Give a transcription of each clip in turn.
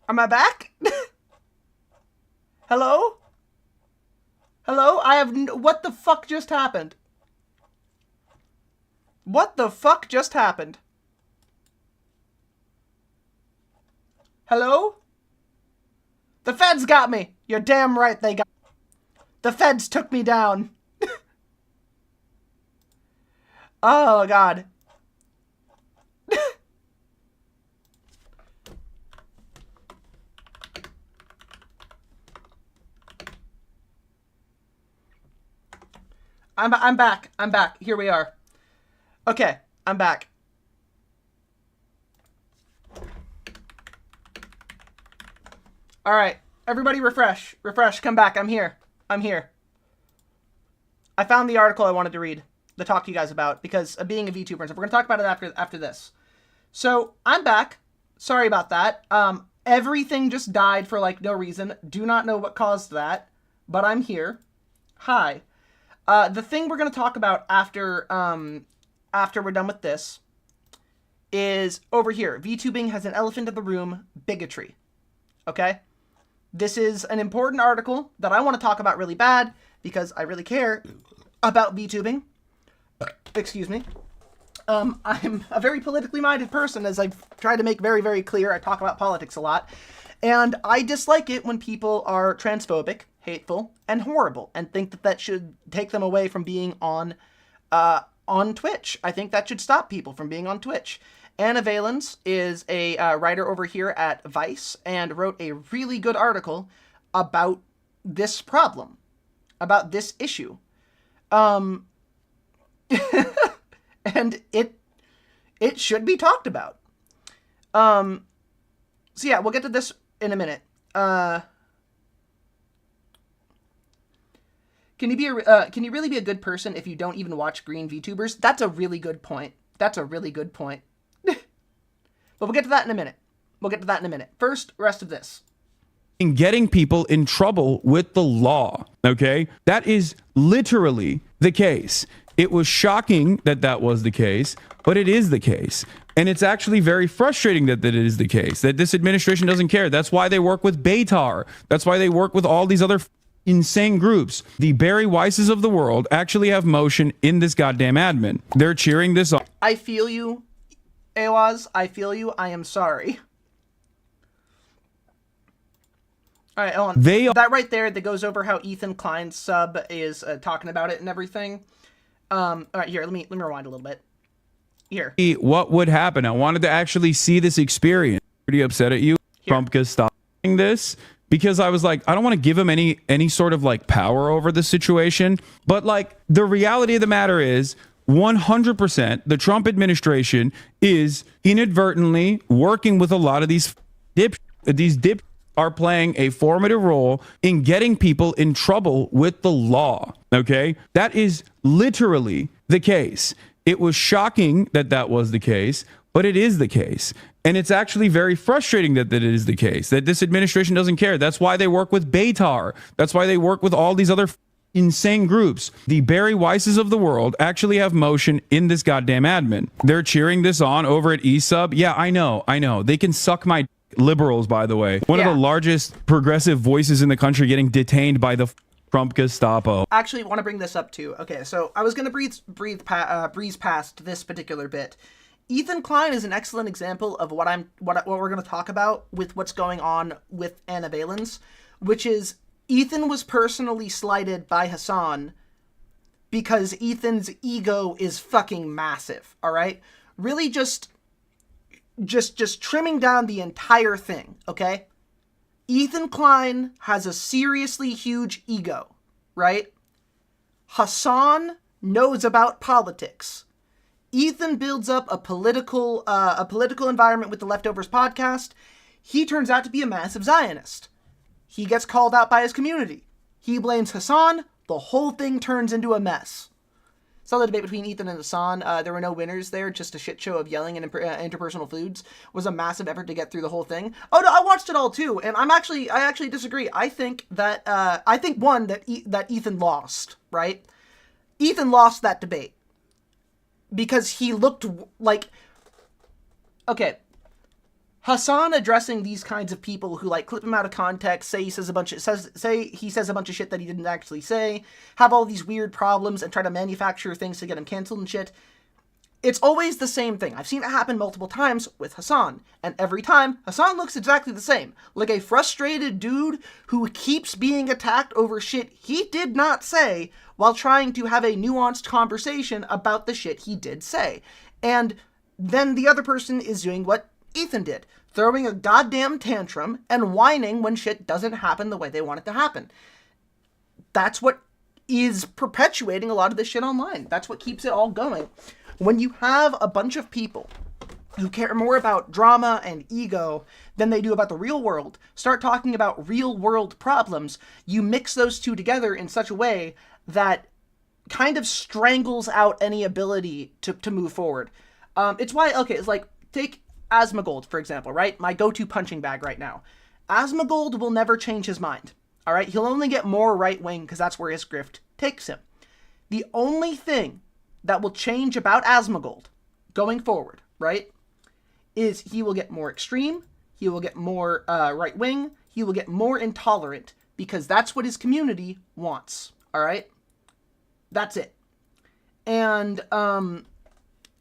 Am I back? Hello? Hello? What the fuck just happened? What the fuck just happened? Hello? The feds got me. You're damn right they got me. The feds took me down. Oh, God. I'm back. I'm back. Here we are. Okay, I'm back. All right, everybody refresh. Refresh, come back. I'm here. I'm here. I found the article I wanted to read, to talk to you guys about, because of being a VTuber and stuff. We're going to talk about it after this. So, I'm back. Sorry about that. Everything just died for, like, no reason. Do not know what caused that, but I'm here. Hi. The thing we're going to talk about after we're done with this is over here. VTubing has an elephant in the room, bigotry. Okay? This is an important article that I want to talk about really bad because I really care about VTubing. Excuse me. I'm a very politically minded person, as I've tried to make very, very clear. I talk about politics a lot. And I dislike it when people are transphobic, hateful, and horrible, and think that that should take them away from being on Twitch. I think that should stop people from being on Twitch. Anna Valens is a writer over here at Vice and wrote a really good article about this problem, about this issue. And it should be talked about. So yeah, we'll get to this in a minute. Can you really be a good person if you don't even watch green VTubers? That's a really good point. That's a really good point. But we'll get to that in a minute. First, rest of this. In getting people in trouble with the law, okay? That is literally the case. It was shocking that that was the case, but it is the case. And it's actually very frustrating that it is the case, that this administration doesn't care. That's why they work with Beitar. That's why they work with all these other insane groups. The Barry Weisses of the world actually have motion in this goddamn admin. They're cheering this on. I feel you, Awaz. I feel you. I am sorry. All right, hold on. That right there that goes over how Ethan Klein's sub is talking about it and everything. All right, here, let me rewind a little bit. Here. What would happen? I wanted to actually see this experience. Pretty upset at you, Trumpka, stopping this, because I was like, I don't want to give him any sort of like power over the situation. But like the reality of the matter is 100% the administration is inadvertently working with a lot of these dip are playing a formative role in getting people in trouble with the law. Okay? That is literally the case. It was shocking that that was the case, but it is the case. And it's actually very frustrating that it is the case, that this administration doesn't care. That's why they work with Beitar. That's why they work with all these other insane groups. The Barry Weisses of the world actually have motion in this goddamn admin. They're cheering this on over at eSub. Yeah, I know. They can suck my liberals, by the way. One of the largest progressive voices in the country getting detained by the Trump Gestapo. Actually, want to bring this up too. Okay, so I was going to breeze past this particular bit. Ethan Klein is an excellent example of what we're going to talk about with what's going on with Anna Valens, which is Ethan was personally slighted by Hassan because Ethan's ego is fucking massive. All right, really just trimming down the entire thing. Okay, Ethan Klein has a seriously huge ego, right? Hassan knows about politics. Ethan builds up a political environment with the Leftovers podcast. He turns out to be a massive Zionist. He gets called out by his community. He blames Hassan. The whole thing turns into a mess. Saw the debate between Ethan and Hassan. There were no winners there. Just a shit show of yelling and interpersonal feuds. It was a massive effort to get through the whole thing. Oh no, I watched it all too, and I actually disagree. I think that that Ethan lost. Right? Ethan lost that debate because he looked like. Okay. Hassan addressing these kinds of people who like clip him out of context, say he says a bunch of shit that he didn't actually say, have all these weird problems and try to manufacture things to get him canceled and shit. It's always the same thing. I've seen it happen multiple times with Hassan, and every time Hassan looks exactly the same, like a frustrated dude who keeps being attacked over shit he did not say while trying to have a nuanced conversation about the shit he did say. And then the other person is doing what Ethan did, throwing a goddamn tantrum and whining when shit doesn't happen the way they want it to happen. That's what is perpetuating a lot of this shit online. That's what keeps it all going. When you have a bunch of people who care more about drama and ego than they do about the real world, start talking about real world problems, you mix those two together in such a way that kind of strangles out any ability to move forward. It's why, okay, it's like, take Asmongold, for example, right? My go-to punching bag right now. Asmongold will never change his mind, all right? He'll only get more right-wing because that's where his grift takes him. The only thing that will change about Asmongold going forward, right, is he will get more extreme, he will get more right-wing, he will get more intolerant, because that's what his community wants, all right? That's it. And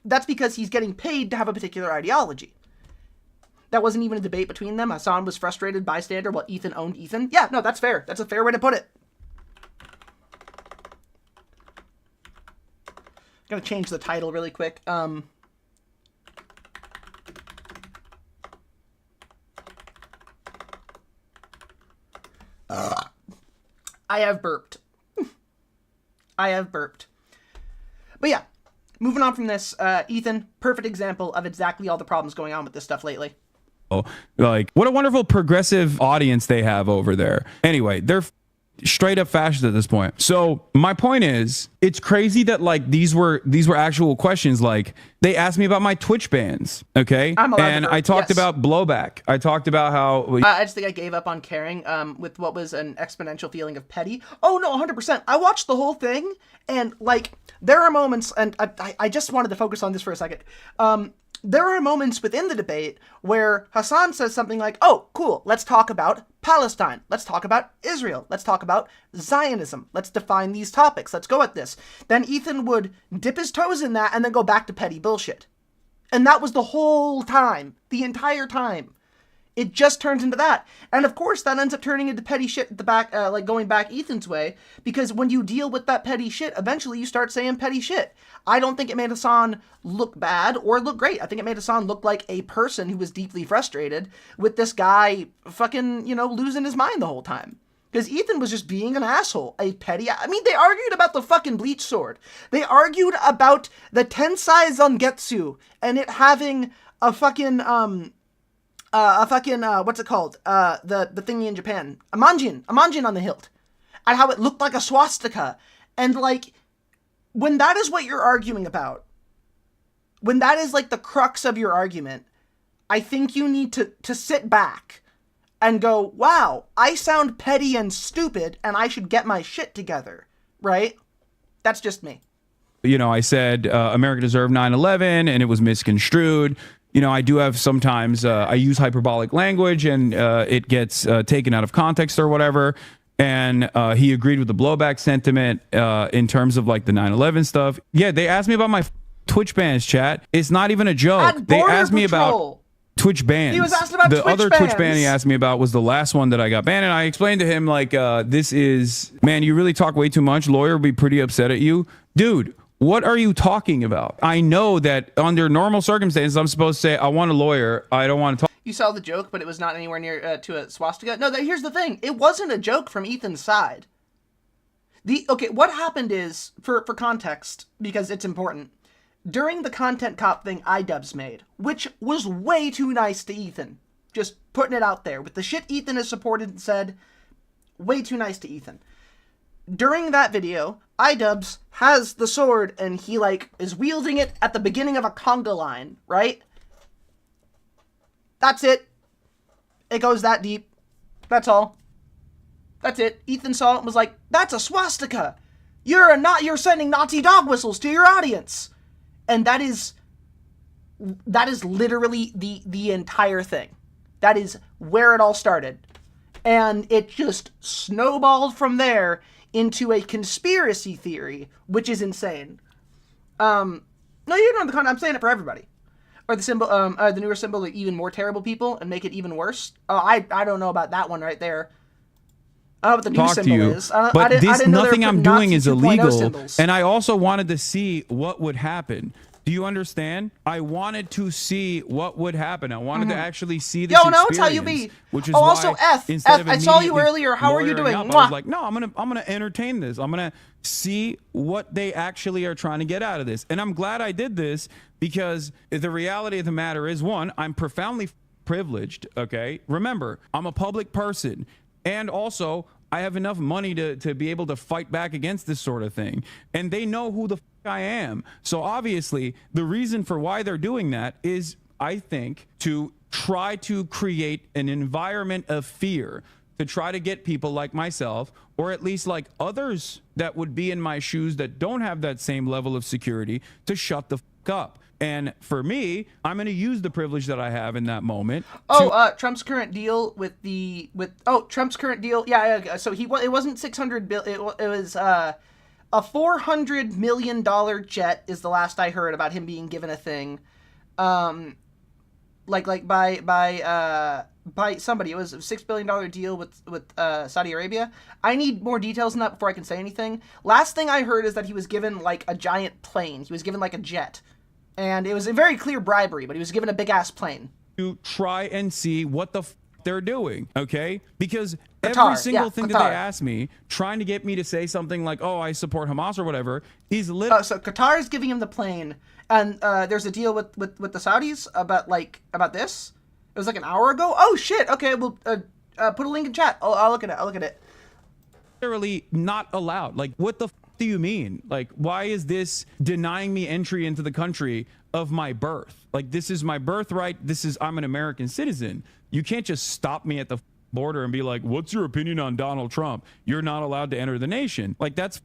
that's because he's getting paid to have a particular ideology. That wasn't even a debate between them. Hassan was frustrated bystander while Ethan owned Ethan. Yeah, no, that's fair. That's a fair way to put it. I'm gonna change the title really quick. I have burped. I have burped. But yeah, moving on from this, Ethan, perfect example of exactly all the problems going on with this stuff lately. Like, what a wonderful progressive audience they have over there. Anyway, they're straight up fascist at this point. So my point is, it's crazy that like these were actual questions. Like, they asked me about my Twitch bans, okay? And I talked about blowback. I talked about how I just think I gave up on caring with what was an exponential feeling of petty. Oh no, 100%. I watched the whole thing, and like there are moments, and I just wanted to focus on this for a second. There are moments within the debate where Hassan says something like, oh, cool, let's talk about Palestine. Let's talk about Israel. Let's talk about Zionism. Let's define these topics. Let's go at this. Then Ethan would dip his toes in that and then go back to petty bullshit. And that was the whole time. The entire time. It just turns into that. And of course, that ends up turning into petty shit at the back, like going back Ethan's way, because when you deal with that petty shit, eventually you start saying petty shit. I don't think it made Hassan look bad or look great. I think it made Hassan look like a person who was deeply frustrated with this guy fucking, losing his mind the whole time. Because Ethan was just being an asshole, a petty... I mean, they argued about the fucking bleach sword. They argued about the Tensai Zangetsu and it having a fucking, what's it called? The thingy in Japan. A manjin on the hilt. And how it looked like a swastika. And like, when that is what you're arguing about, when that is like the crux of your argument, I think you need to sit back and go, wow, I sound petty and stupid and I should get my shit together, right? That's just me. I said America deserved 9/11 and it was misconstrued. I do have sometimes, I use hyperbolic language and it gets taken out of context or whatever. And he agreed with the blowback sentiment in terms of like the 9/11 stuff. Yeah, they asked me about my Twitch bans, chat. It's not even a joke. They asked me about Twitch bans. He was asked about the Twitch other bans. Twitch ban he asked me about was the last one that I got banned. And I explained to him like, this is, man, you really talk way too much. Lawyer will be pretty upset at you. Dude, what are you talking about? I know that under normal circumstances, I'm supposed to say, I want a lawyer. I don't want to talk. You saw the joke, but it was not anywhere near to a swastika. No, here's the thing. It wasn't a joke from Ethan's side. Okay, what happened is, for context, because it's important, during the content cop thing iDubbbz made, which was way too nice to Ethan, just putting it out there, with the shit Ethan has supported and said, way too nice to Ethan. During that video, iDubbbz has the sword, and he, like, is wielding it at the beginning of a conga line, right? That's it. It goes that deep. That's all. That's it. Ethan saw it and was like, that's a swastika. You're sending Nazi dog whistles to your audience. And that is That is literally the entire thing. That is where it all started. And it just snowballed from there into a conspiracy theory, which is insane. No, you know the content. I'm saying it for everybody. Or the symbol, the newer symbol, of even more terrible people and make it even worse. Oh, I don't know about that one right there. I don't know what the new symbol is. But nothing I'm doing is illegal. Symbols. And I also wanted to see what would happen. Do you understand? I wanted to see what would happen. I wanted to actually see this experience. It's how you be. Which is also, I saw you earlier. How are you doing? I was like, no, I'm gonna entertain this. I'm gonna see what they actually are trying to get out of this. And I'm glad I did this because the reality of the matter is, one, I'm profoundly privileged. Okay, remember, I'm a public person, and also I have enough money to be able to fight back against this sort of thing. And they know who the I am. So obviously, the reason for why they're doing that is, I think, to try to create an environment of fear, to try to get people like myself, or at least like others that would be in my shoes that don't have that same level of security, to shut the up. And for me, I'm going to use the privilege that I have in that moment. Trump's current deal Trump's current deal. Yeah. So it wasn't 600 bill. It was a $400 million jet is the last I heard about him being given a thing. By somebody. It was a $6 billion deal with Saudi Arabia. I need more details on that before I can say anything. Last thing I heard is that he was given like a giant plane. He was given like a jet. And it was a very clear bribery, but he was given a big-ass plane. To try and see what the they're doing, okay? Because every single thing that they ask me, trying to get me to say something like, oh, I support Hamas or whatever, is literally... so Qatar is giving him the plane, and there's a deal with the Saudis about this. It was like an hour ago. Oh, shit. Okay, well, put a link in chat. I'll look at it. Literally not allowed. Like, what the do you mean? Like, why is this denying me entry into the country of my birth? Like, this is my birthright. I'm an American citizen. You can't just stop me at the border and be like, what's your opinion on Donald Trump? You're not allowed to enter the nation. Like, that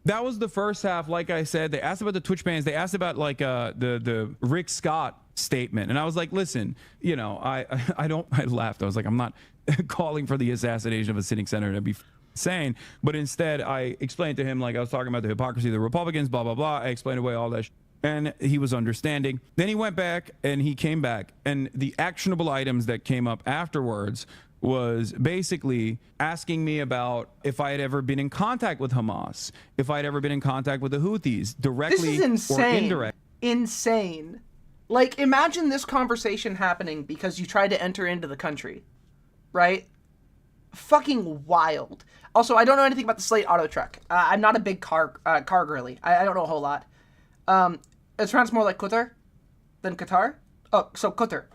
was the first half. Like I said, they asked about the Twitch bans. They asked about like the Rick Scott statement. And I was like, listen, you know, I laughed. I was like, I'm not calling for the assassination of a sitting senator to be insane, but instead I explained to him, like, I was talking about the hypocrisy of the Republicans, blah blah blah. I explained away all that and he was understanding. Then he went back and he came back, and the actionable items that came up afterwards was basically asking me about if I had ever been in contact with Hamas, if I'd ever been in contact with the Houthis, directly or indirectly. Insane. Like, imagine this conversation happening because you tried to enter into the country, right? Fucking wild. Also, I don't know anything about the Slate Auto Truck. I'm not a big car girly. I don't know a whole lot. It sounds more like Qatar than Qatar. Oh, so Qatar.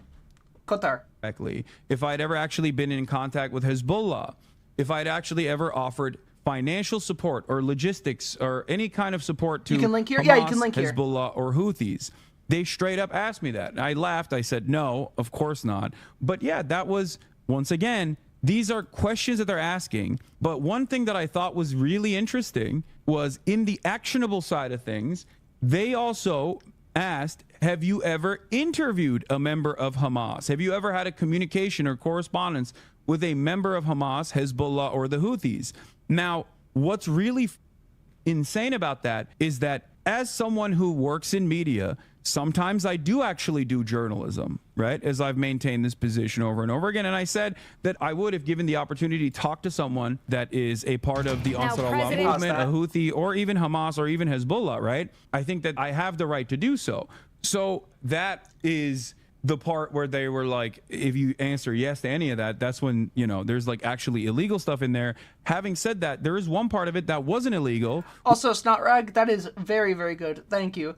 Exactly. If I'd ever actually been in contact with Hezbollah, if I'd actually ever offered financial support or logistics or any kind of support to Hamas, you can link here. Hezbollah, or Houthis. They straight up asked me that. And I laughed. I said, no, of course not. But yeah, that was, once again, these are questions that they're asking. But one thing that I thought was really interesting was in the actionable side of things, they also asked, have you ever interviewed a member of Hamas? Have you ever had a communication or correspondence with a member of Hamas, Hezbollah, or the Houthis? Now, what's really insane about that is that as someone who works in media, sometimes I do actually do journalism, right? As I've maintained this position over and over again. And I said that I would, if given the opportunity, talk to someone that is a part of the Ansar Allah movement, a Houthi, or even Hamas, or even Hezbollah, right? I think that I have the right to do so. So that is the part where they were like, if you answer yes to any of that, that's when, you know, there's like actually illegal stuff in there. Having said that, there is one part of it that wasn't illegal. Also, Snotrag, that is very, very good. Thank you.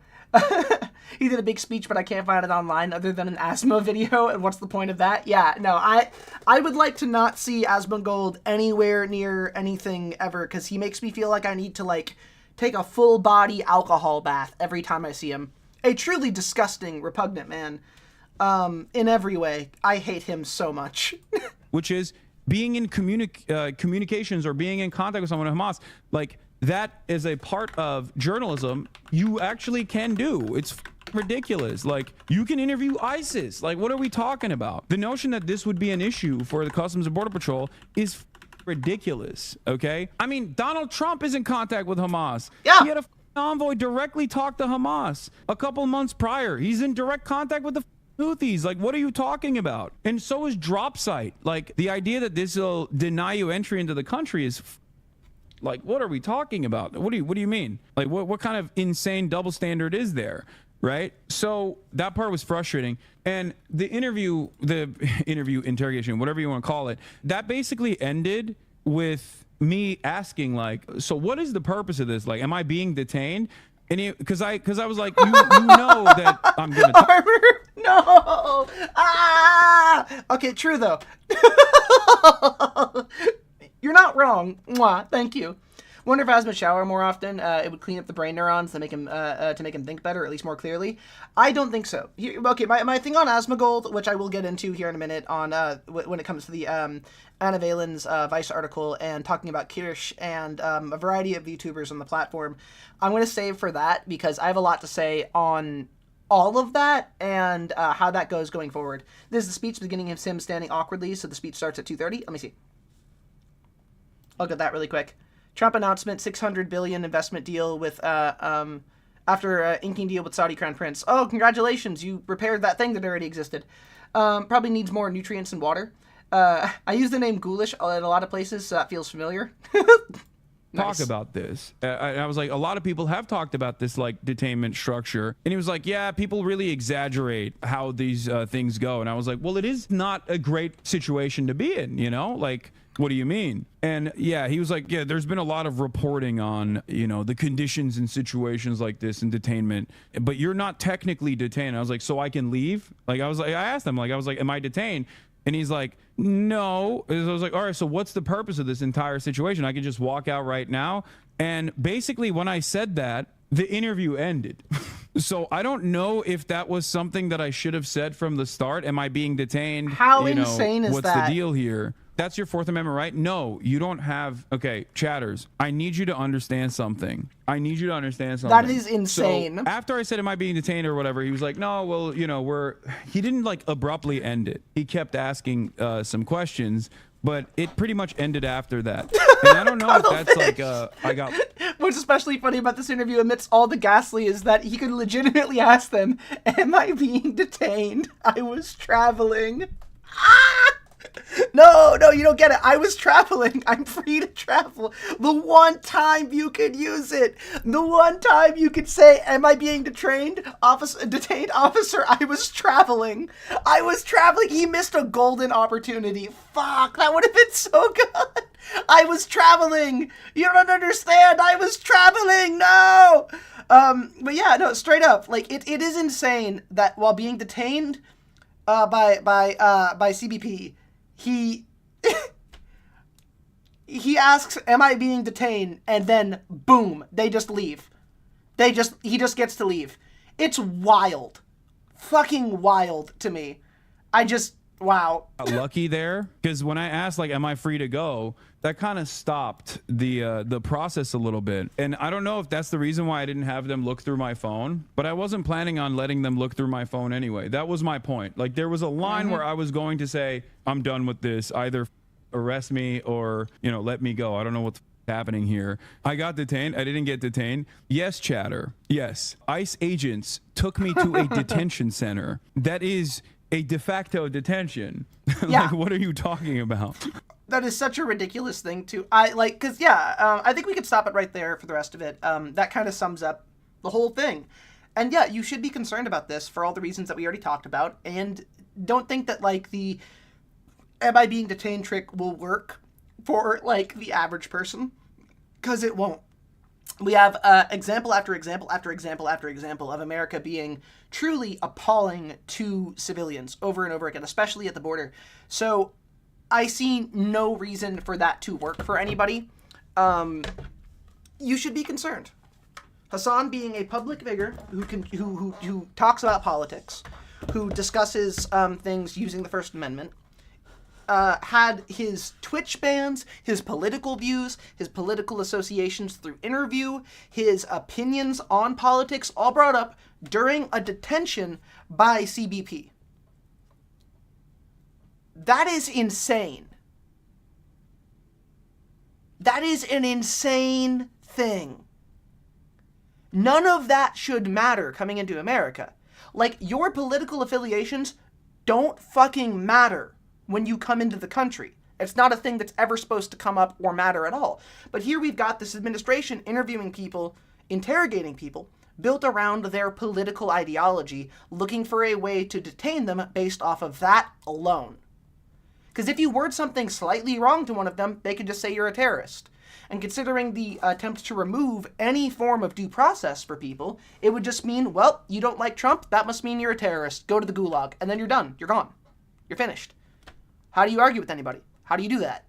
He did a big speech, but I can't find it online other than an Asmo video. And what's the point of that? Yeah, no, I would like to not see Asmongold anywhere near anything ever, because he makes me feel like I need to like take a full body alcohol bath every time I see him. A truly disgusting, repugnant man. In every way. I hate him so much. Which is being in communications or being in contact with someone at Hamas, like that is a part of journalism you actually can do. It's ridiculous. Like, you can interview ISIS. Like, what are we talking about? The notion that this would be an issue for the Customs and Border Patrol is ridiculous, okay? I mean, Donald Trump is in contact with Hamas. Yeah. He had a envoy directly talk to Hamas a couple months prior. He's in direct contact with the Houthis. Like, what are you talking about? And so is drop site. Like, the idea that this will deny you entry into the country is like, what are we talking about? What do you mean? Like, what kind of insane double standard is there? Right? So that part was frustrating. And the interview interrogation, whatever you want to call it, that basically ended with me asking, like, so what is the purpose of this? Like, am I being detained? And because I was like, you know that I'm gonna Armor, no. Okay, true though. You're not wrong. Mwah, thank you. Wonder if Asthma shower more often, it would clean up the brain neurons to make him think better, or at least more clearly. I don't think so. Okay, my thing on Asthma Gold, which I will get into here in a minute on when it comes to the Anna Valen's Vice article and talking about Kirsch and a variety of VTubers on the platform, I'm going to save for that because I have a lot to say on all of that and how that goes going forward. This is the speech beginning of him standing awkwardly, so the speech starts at 2:30. Let me see. I'll get that really quick. Trump announcement, $600 billion investment deal with after inking deal with Saudi Crown Prince. Oh, congratulations! You repaired that thing that already existed. Probably needs more nutrients and water. I use the name Ghoulish in a lot of places, so that feels familiar. Talk about this. I was like, a lot of people have talked about this like detainment structure, and he was like, yeah, people really exaggerate how these things go. And I was like, well, it is not a great situation to be in, you know, like. What do you mean? And yeah, he was like, yeah, there's been a lot of reporting on, you know, the conditions in situations like this in detainment, but you're not technically detained. I was like, so I can leave? Like, I asked him, like, am I detained? And he's like, no. And I was like, all right, so what's the purpose of this entire situation? I could just walk out right now. And basically when I said that, the interview ended. So I don't know if that was something that I should have said from the start. Am I being detained? How insane is what's that? The deal here? That's your Fourth Amendment right? No, you don't have. Okay, chatters, I need you to understand something. That is insane. So after I said, am I being detained or whatever, he was like, no, well, you know, he didn't like abruptly end it. He kept asking some questions, but it pretty much ended after that. And I don't know if that's like, I got. What's especially funny about this interview amidst all the ghastly is that he could legitimately ask them, am I being detained? I was traveling. No, you don't get it. I was traveling. I'm free to travel. The one time you could use it. The one time you could say, am I being detained? Officer, I was traveling. He missed a golden opportunity. Fuck, that would have been so good. I was traveling. You don't understand. I was traveling. No. But yeah, no, straight up. Like, it is insane that while being detained by CBP, he asks, am I being detained? And then boom, they just leave. He just gets to leave. It's wild. Fucking wild to me. Wow. Lucky there, because when I asked, like, am I free to go, that kind of stopped the process a little bit. And I don't know if that's the reason why I didn't have them look through my phone, but I wasn't planning on letting them look through my phone anyway. That was my point. Like, there was a line where I was going to say, I'm done with this. Either arrest me or, you know, let me go. I don't know what's happening here. I got detained. I didn't get detained. Yes, chatter. Yes. ICE agents took me to a detention center. That is a de facto detention. Yeah. Like, what are you talking about? That is such a ridiculous thing to, I think we could stop it right there for the rest of it. That kind of sums up the whole thing. And yeah, you should be concerned about this for all the reasons that we already talked about. And don't think that, like, the am I being detained trick will work for, like, the average person. Because it won't. We have example after example after example after example of America being truly appalling to civilians over and over again, especially at the border. So I see no reason for that to work for anybody. You should be concerned. Hassan, being a public figure who talks about politics, who discusses things using the First Amendment, had his Twitch bans, his political views, his political associations through interview, his opinions on politics all brought up during a detention by CBP. That is insane. That is an insane thing. None of that should matter coming into America. Like, your political affiliations don't fucking matter when you come into the country. It's not a thing that's ever supposed to come up or matter at all. But here we've got this administration interviewing people, interrogating people, built around their political ideology, looking for a way to detain them based off of that alone. Because if you word something slightly wrong to one of them, they could just say you're a terrorist. And considering the attempt to remove any form of due process for people, it would just mean, well, you don't like Trump, that must mean you're a terrorist. Go to the gulag. And then you're done. You're gone. You're finished. How do you argue with anybody? How do you do that?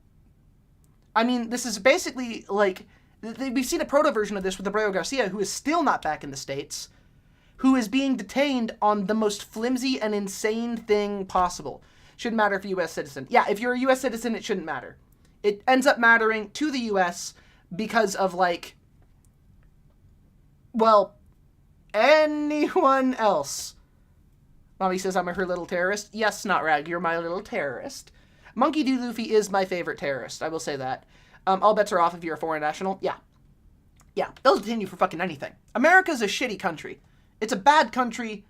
I mean, this is basically like, we've seen a proto version of this with Abreu Garcia, who is still not back in the States, who is being detained on the most flimsy and insane thing possible. Shouldn't matter if you're a U.S. citizen. Yeah, if you're a U.S. citizen, it shouldn't matter. It ends up mattering to the U.S. because of, like, well, anyone else. Mommy says I'm her little terrorist. Yes, Snotrag, you're my little terrorist. Monkey D. Luffy is my favorite terrorist. I will say that. All bets are off if you're a foreign national. Yeah. Yeah, they'll detain you for fucking anything. America's a shitty country. It's a bad country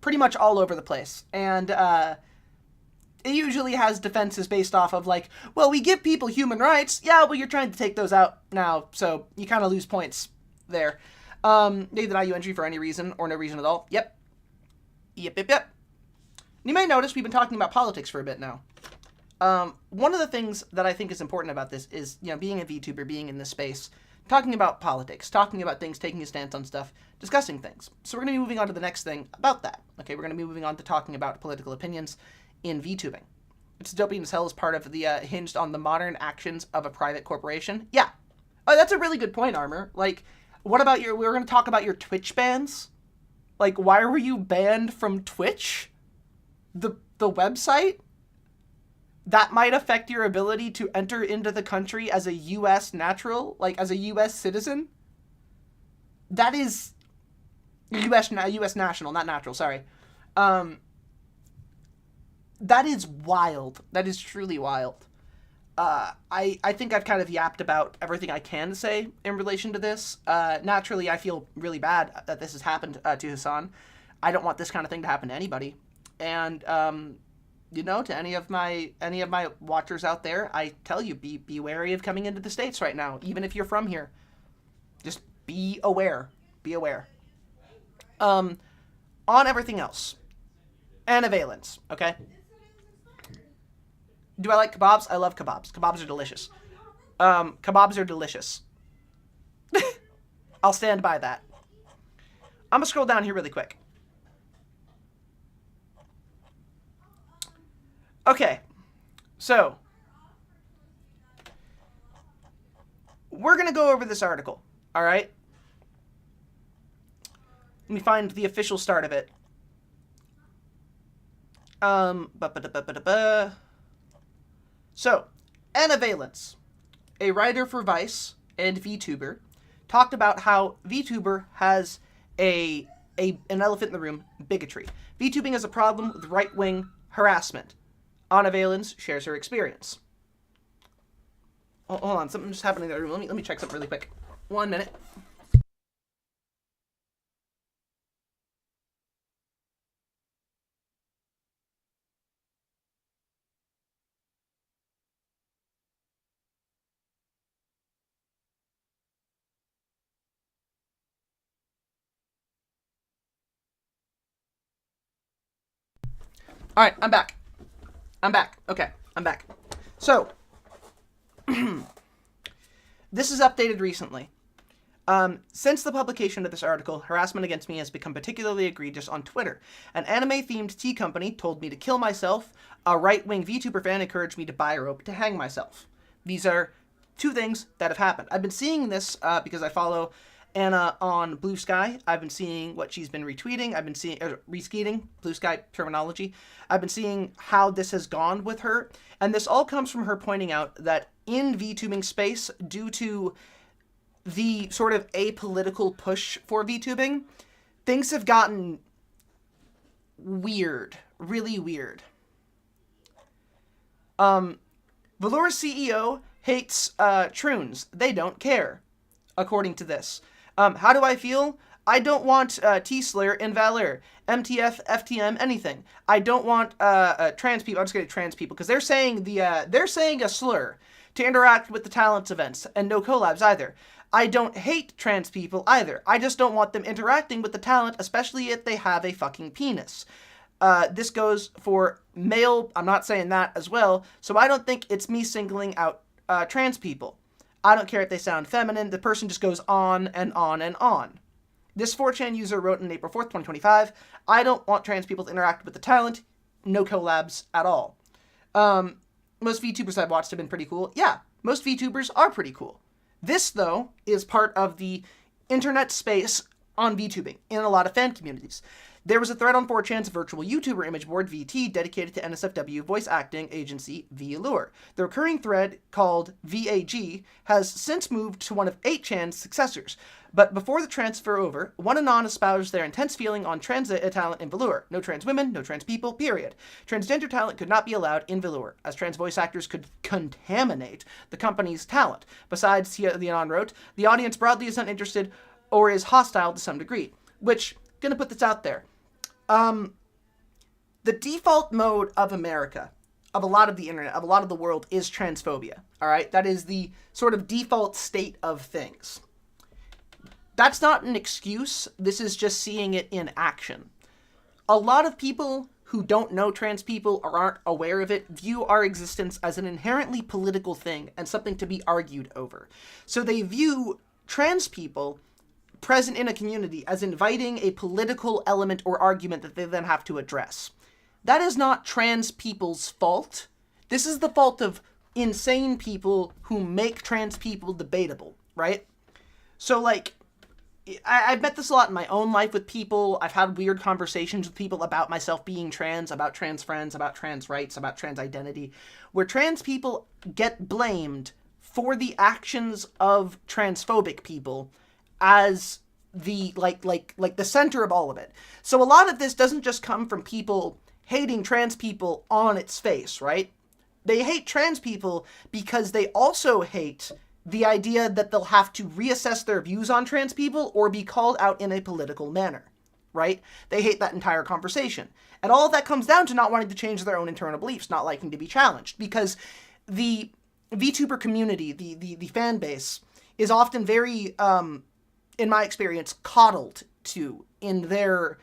pretty much all over the place. And it usually has defenses based off of, like, well, we give people human rights. Yeah, well, you're trying to take those out now, so you kind of lose points there. They deny you entry for any reason or no reason at all. Yep. Yep. You may notice we've been talking about politics for a bit now. One of the things that I think is important about this is, you know, being a VTuber, being in this space, talking about politics, talking about things, taking a stance on stuff, discussing things. So we're going to be moving on to the next thing about that. Okay, we're going to be moving on to talking about political opinions in VTubing. It's dystopian as hell as part of the hinged on the modern actions of a private corporation. Yeah. Oh, that's a really good point, Armor. Like, what about we're going to talk about your Twitch bans? Like, why were you banned from Twitch? The website? That might affect your ability to enter into the country as a U.S. natural, like as a U.S. citizen? That is U.S. national, not natural, sorry. That is wild. That is truly wild. I think I've kind of yapped about everything I can say in relation to this. Naturally, I feel really bad that this has happened to Hassan. I don't want this kind of thing to happen to anybody. And, you know, to any of my watchers out there, I tell you, be wary of coming into the States right now, even if you're from here. Just be aware. Be aware. On everything else. Anavalence, okay? Do I like kebabs? I love kebabs. Kebabs are delicious. Kebabs are delicious. I'll stand by that. I'm gonna scroll down here really quick. Okay, so we're gonna go over this article, all right? Let me find the official start of it. So, Anna Valence, a writer for Vice and VTuber, talked about how VTuber has an elephant in the room, bigotry. VTubing has a problem with right-wing harassment. Anna Valence shares her experience. Oh, hold on, something just happened in the room. Let me check something really quick. 1 minute. All right, I'm back. Okay, I'm back. So, this is updated recently. Since the publication of this article, harassment against me has become particularly egregious on Twitter. An anime-themed tea company told me to kill myself. A right-wing VTuber fan encouraged me to buy a rope to hang myself. These are two things that have happened. I've been seeing this because I follow Anna on Blue Sky. I've been seeing what she's been retweeting. I've been seeing, reskeeting, Blue Sky terminology. I've been seeing how this has gone with her. And this all comes from her pointing out that in VTubing space, due to the sort of apolitical push for VTubing, things have gotten weird, really weird. Velour's CEO hates troons. They don't care, according to this. How do I feel? I don't want T-slur in Valor, MTF, FTM, anything. I don't want trans people. I'm just gonna trans people because they're saying a slur to interact with the talents events, and no collabs either. I don't hate trans people either. I just don't want them interacting with the talent, especially if they have a fucking penis. This goes for male. I'm not saying that as well. So I don't think it's me singling out trans people. I don't care if they sound feminine. The person just goes on and on and on. This 4chan user wrote on April 4th, 2025, I don't want trans people to interact with the talent. No collabs at all. Most VTubers I've watched have been pretty cool. Yeah, most VTubers are pretty cool. This, though, is part of the internet space on VTubing in a lot of fan communities. There was a thread on 4chan's virtual YouTuber image board, VT, dedicated to NSFW voice acting agency Velour. The recurring thread, called VAG, has since moved to one of 8chan's successors. But before the transfer over, one anon espoused their intense feeling on trans talent in Velour. No trans women, no trans people, period. Transgender talent could not be allowed in Velour, as trans voice actors could contaminate the company's talent. Besides, the anon wrote, the audience broadly is uninterested or is hostile to some degree. Which, gonna put this out there. The default mode of America, of a lot of the internet, of a lot of the world, is transphobia. All right? That is the sort of default state of things. That's not an excuse. This is just seeing it in action. A lot of people who don't know trans people or aren't aware of it view our existence as an inherently political thing and something to be argued over. So they view trans people present in a community as inviting a political element or argument that they then have to address. That is not trans people's fault. This is the fault of insane people who make trans people debatable, right? So, like, I've met this a lot in my own life with people. I've had weird conversations with people about myself being trans, about trans friends, about trans rights, about trans identity, where trans people get blamed for the actions of transphobic people as the like the center of all of it. So a lot of this doesn't just come from people hating trans people on its face, right? They hate trans people because they also hate the idea that they'll have to reassess their views on trans people or be called out in a political manner, right? They hate that entire conversation. And all of that comes down to not wanting to change their own internal beliefs, not liking to be challenged, because the VTuber community, the fan base, is often very, in my experience, coddled to in their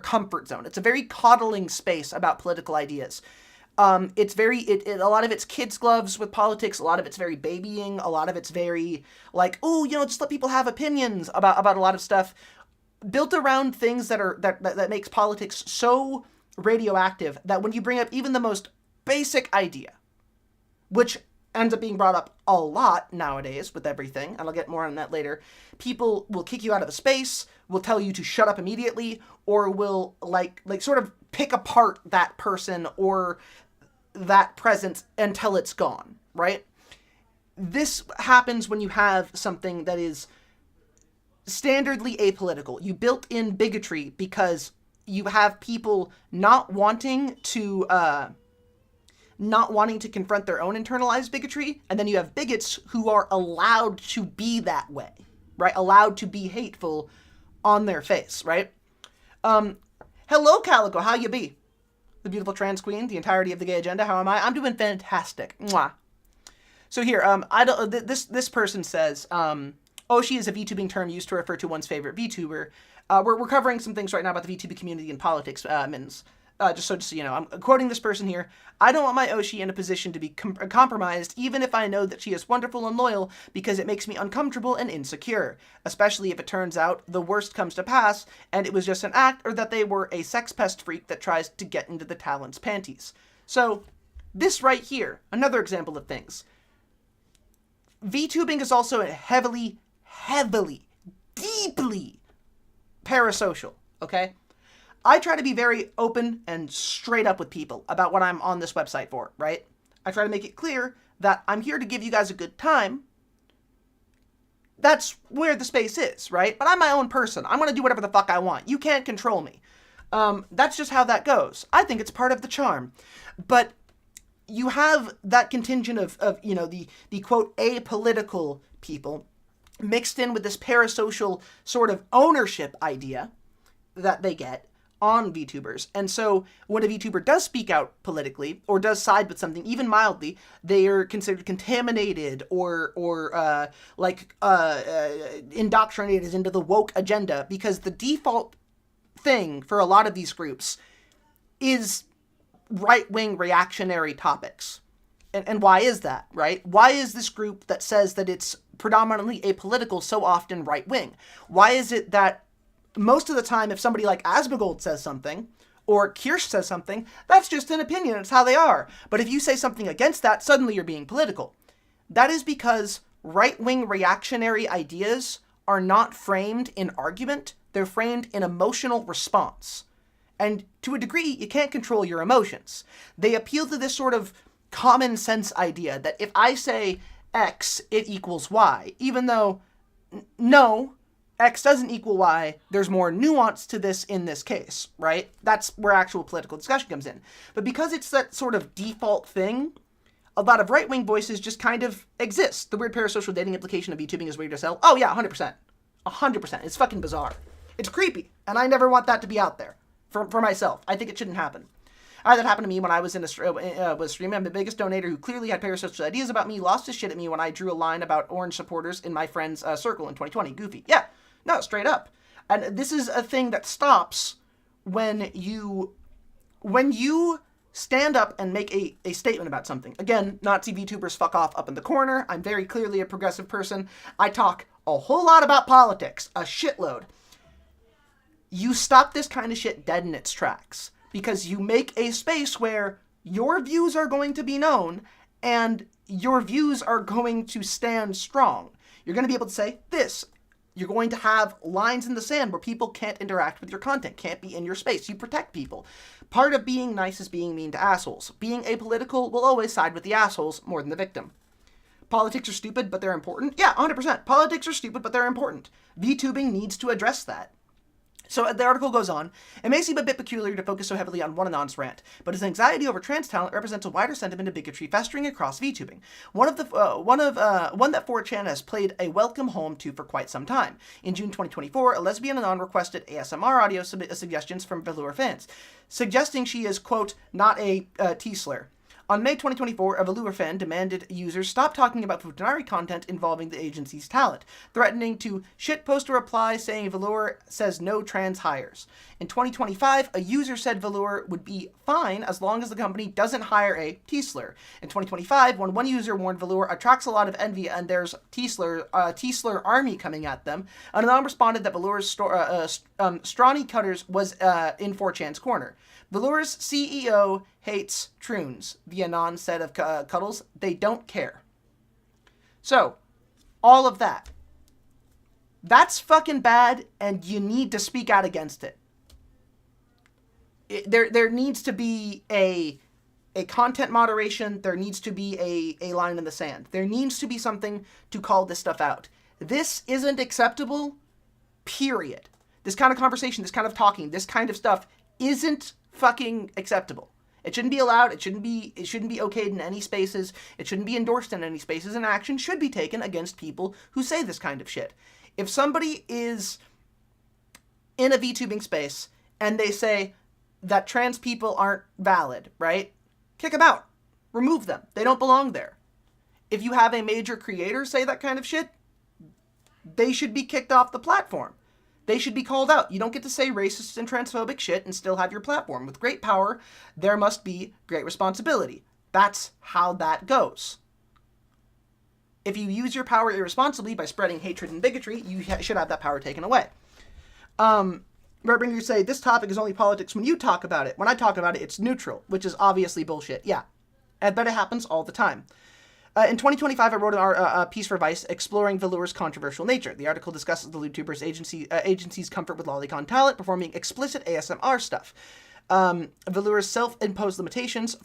comfort zone. It's a very coddling space about political ideas. It's very, a lot of it's kids' gloves with politics, a lot of it's very babying, a lot of it's very, like, oh, you know, just let people have opinions about a lot of stuff, built around things that makes politics so radioactive that when you bring up even the most basic idea, which ends up being brought up a lot nowadays with everything, and I'll get more on that later, people will kick you out of the space, will tell you to shut up immediately, or will, like sort of pick apart that person or that presence until it's gone, right? This happens when you have something that is standardly apolitical. You built in bigotry because you have people not wanting to confront their own internalized bigotry, and then you have bigots who are allowed to be that way, right? Allowed to be hateful on their face, right? Hello, Calico, how you be? The beautiful trans queen, the entirety of the gay agenda, how am I? I'm doing fantastic. Mwah. So here, this person says, Oshi is a VTubing term used to refer to one's favorite VTuber. We're covering some things right now about the VTubing community and politics, Mins. Just so you know, I'm quoting this person here. I don't want my Oshi in a position to be compromised, even if I know that she is wonderful and loyal, because it makes me uncomfortable and insecure, especially if it turns out the worst comes to pass, and it was just an act, or that they were a sex pest freak that tries to get into the talent's panties. So, this right here, another example of things. VTubing is also a heavily, deeply parasocial, okay? I try to be very open and straight up with people about what I'm on this website for, right? I try to make it clear that I'm here to give you guys a good time. that's where the space is, right? But I'm my own person. I'm going to do whatever the fuck I want. You can't control me. That's just how that goes. I think it's part of the charm. But you have that contingent of you know, the quote, apolitical people mixed in with this parasocial sort of ownership idea that they get on VTubers. And so when a VTuber does speak out politically or does side with something, even mildly, they are considered contaminated or indoctrinated into the woke agenda, because the default thing for a lot of these groups is right-wing reactionary topics. And why is that, right? Why is this group that says that it's predominantly apolitical so often right-wing? Why is it that most of the time, if somebody like Asmongold says something, or Kirsch says something, that's just an opinion, it's how they are. But if you say something against that, suddenly you're being political. That is because right-wing reactionary ideas are not framed in argument, they're framed in emotional response. And to a degree, you can't control your emotions. They appeal to this sort of common sense idea that if I say X, it equals Y, even though, no, X doesn't equal Y, there's more nuance to this in this case, right? That's where actual political discussion comes in. But because it's that sort of default thing, a lot of right-wing voices just kind of exist. The weird parasocial dating implication of VTubing is weird as hell. Oh yeah, 100%. 100%. It's fucking bizarre. It's creepy, and I never want that to be out there for myself. I think it shouldn't happen. That happened to me when I was was streaming. I'm the biggest donator who clearly had parasocial ideas about me, lost his shit at me when I drew a line about orange supporters in my friend's circle in 2020. Goofy. Yeah. No, straight up. And this is a thing that stops when you stand up and make a statement about something. Again, Nazi VTubers fuck off up in the corner. I'm very clearly a progressive person. I talk a whole lot about politics, a shitload. You stop this kind of shit dead in its tracks, because you make a space where your views are going to be known and your views are going to stand strong. You're going to be able to say this. You're going to have lines in the sand where people can't interact with your content, can't be in your space. You protect people. Part of being nice is being mean to assholes. Being apolitical will always side with the assholes more than the victim. Politics are stupid, but they're important. Yeah, 100%. Politics are stupid, but they're important. VTubing needs to address that. So the article goes on. It may seem a bit peculiar to focus so heavily on one anon's rant, but his anxiety over trans talent represents a wider sentiment of bigotry festering across VTubing. One that 4chan has played a welcome home to for quite some time. In June 2024, a lesbian anon requested ASMR audio suggestions from Velour fans, suggesting she is, quote, not a T-slur. On May 2024, a Velour fan demanded users stop talking about Futanari content involving the agency's talent, threatening to shitpost a reply saying Velour says no trans hires. In 2025, a user said Velour would be fine as long as the company doesn't hire a T-slur. In 2025, when one user warned Velour attracts a lot of envy and there's T-slur army coming at them, an anon responded that Velour's strawny cutters was in 4chan's corner. Velour's CEO hates troons, the anon said of Cuddles. They don't care. So, all of that. That's fucking bad, and you need to speak out against it. There needs to be a content moderation. There needs to be a line in the sand. There needs to be something to call this stuff out. This isn't acceptable, period. This kind of conversation, this kind of talking, this kind of stuff isn't fucking acceptable. It shouldn't be allowed. It shouldn't be okayed in any spaces. It shouldn't be endorsed in any spaces, and action should be taken against people who say this kind of shit. If somebody is in a VTubing space and they say that trans people aren't valid, right? Kick them out. Remove them. They don't belong there. If you have a major creator say that kind of shit, they should be kicked off the platform. They should be called out. You don't get to say racist and transphobic shit and still have your platform. With great power, there must be great responsibility. That's how that goes. If you use your power irresponsibly by spreading hatred and bigotry, you should have that power taken away. Redbringer say, this topic is only politics when you talk about it. When I talk about it, it's neutral, which is obviously bullshit. Yeah, I bet it happens all the time. In 2025, I wrote a piece for Vice exploring Velour's controversial nature. The article discusses the YouTuber's agency's comfort with lolicon talent performing explicit ASMR stuff. Velour's self-imposed limitations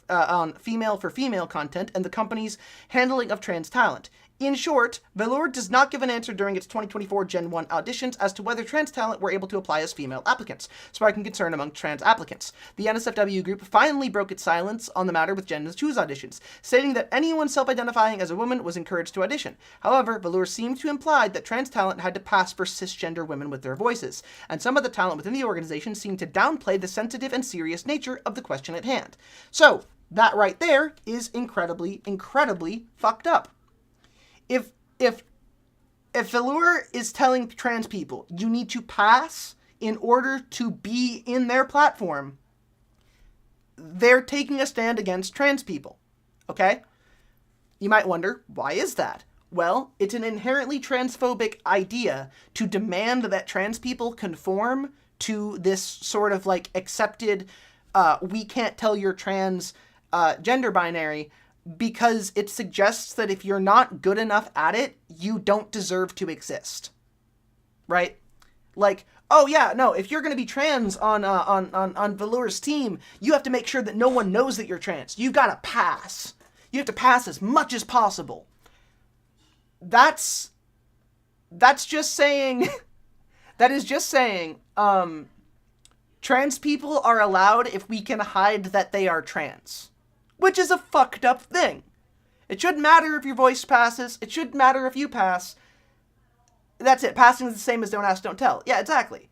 on female-for-female content and the company's handling of trans talent. In short, Velour does not give an answer during its 2024 Gen 1 auditions as to whether trans talent were able to apply as female applicants, sparking concern among trans applicants. The NSFW group finally broke its silence on the matter with Gen 2's auditions, stating that anyone self-identifying as a woman was encouraged to audition. However, Velour seemed to imply that trans talent had to pass for cisgender women with their voices, and some of the talent within the organization seemed to downplay the sensitive and serious nature of the question at hand. So, that right there is incredibly, incredibly fucked up. If Velour is telling trans people you need to pass in order to be in their platform, they're taking a stand against trans people, okay? You might wonder, why is that? Well, it's an inherently transphobic idea to demand that trans people conform to this sort of like accepted, we can't tell you're trans gender binary, because it suggests that if you're not good enough at it, you don't deserve to exist. Right? Like, oh yeah, no, if you're going to be trans on Velour's team, you have to make sure that no one knows that you're trans. You've got to pass. You have to pass as much as possible. That's just saying, that is just saying, trans people are allowed if we can hide that they are trans. Which is a fucked up thing. It shouldn't matter if your voice passes. It shouldn't matter if you pass. That's it. Passing is the same as don't ask, don't tell. Yeah, exactly.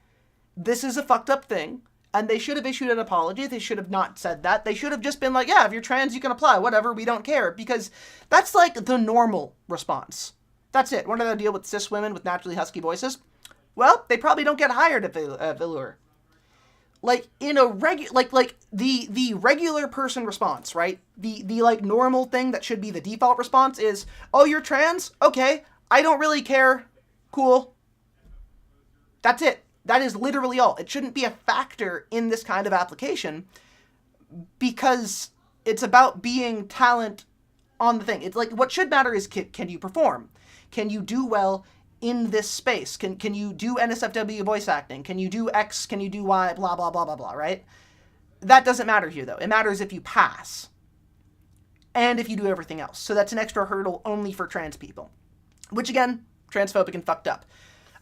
This is a fucked up thing, and they should have issued an apology. They should have not said that. They should have just been like, yeah, if you're trans, you can apply. Whatever, we don't care. Because that's like the normal response. That's it. Want to deal with cis women with naturally husky voices? Well, they probably don't get hired at Velour. Like in a the regular person response, right? The like normal thing that should be the default response is, oh, you're trans? Okay, I don't really care. Cool. That's it. That is literally all. It shouldn't be a factor in this kind of application because it's about being talent on the thing. It's like what should matter is can you perform? Can you do well in this space? Can you do NSFW voice acting? Can you do X? Can you do Y? Blah, blah, blah, blah, blah, right? That doesn't matter here, though. It matters if you pass. And if you do everything else. So that's an extra hurdle only for trans people. Which, again, transphobic and fucked up.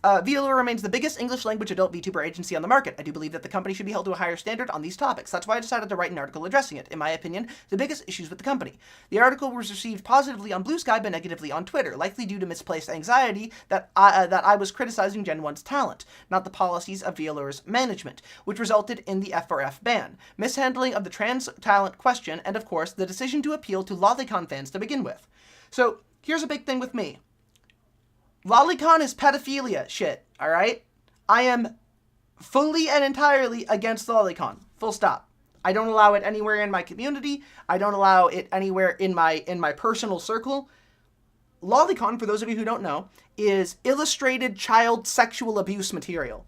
Velour remains the biggest English language adult VTuber agency on the market. I do believe that the company should be held to a higher standard on these topics. That's why I decided to write an article addressing it. In my opinion, the biggest issues with the company. The article was received positively on Blue Sky but negatively on Twitter, likely due to misplaced anxiety that I was criticizing Gen 1's talent, not the policies of Velour's management, which resulted in the F4F ban, mishandling of the trans talent question, and of course, the decision to appeal to Lolicon fans to begin with. So, here's a big thing with me. Lolicon is pedophilia shit, alright? I am fully and entirely against Lolicon. Full stop. I don't allow it anywhere in my community. I don't allow it anywhere in my personal circle. Lolicon, for those of you who don't know, is illustrated child sexual abuse material.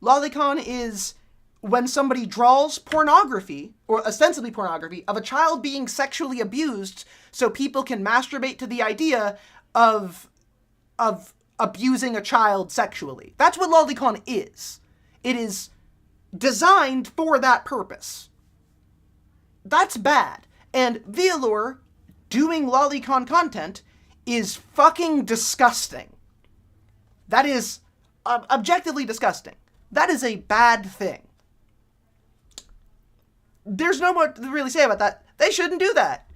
Lolicon is when somebody draws pornography, or ostensibly pornography, of a child being sexually abused so people can masturbate to the idea of abusing a child sexually. That's what Lolicon is. It is designed for that purpose. That's bad. And Velour doing Lolicon content is fucking disgusting. That is objectively disgusting. That is a bad thing. There's no more to really say about that. They shouldn't do that.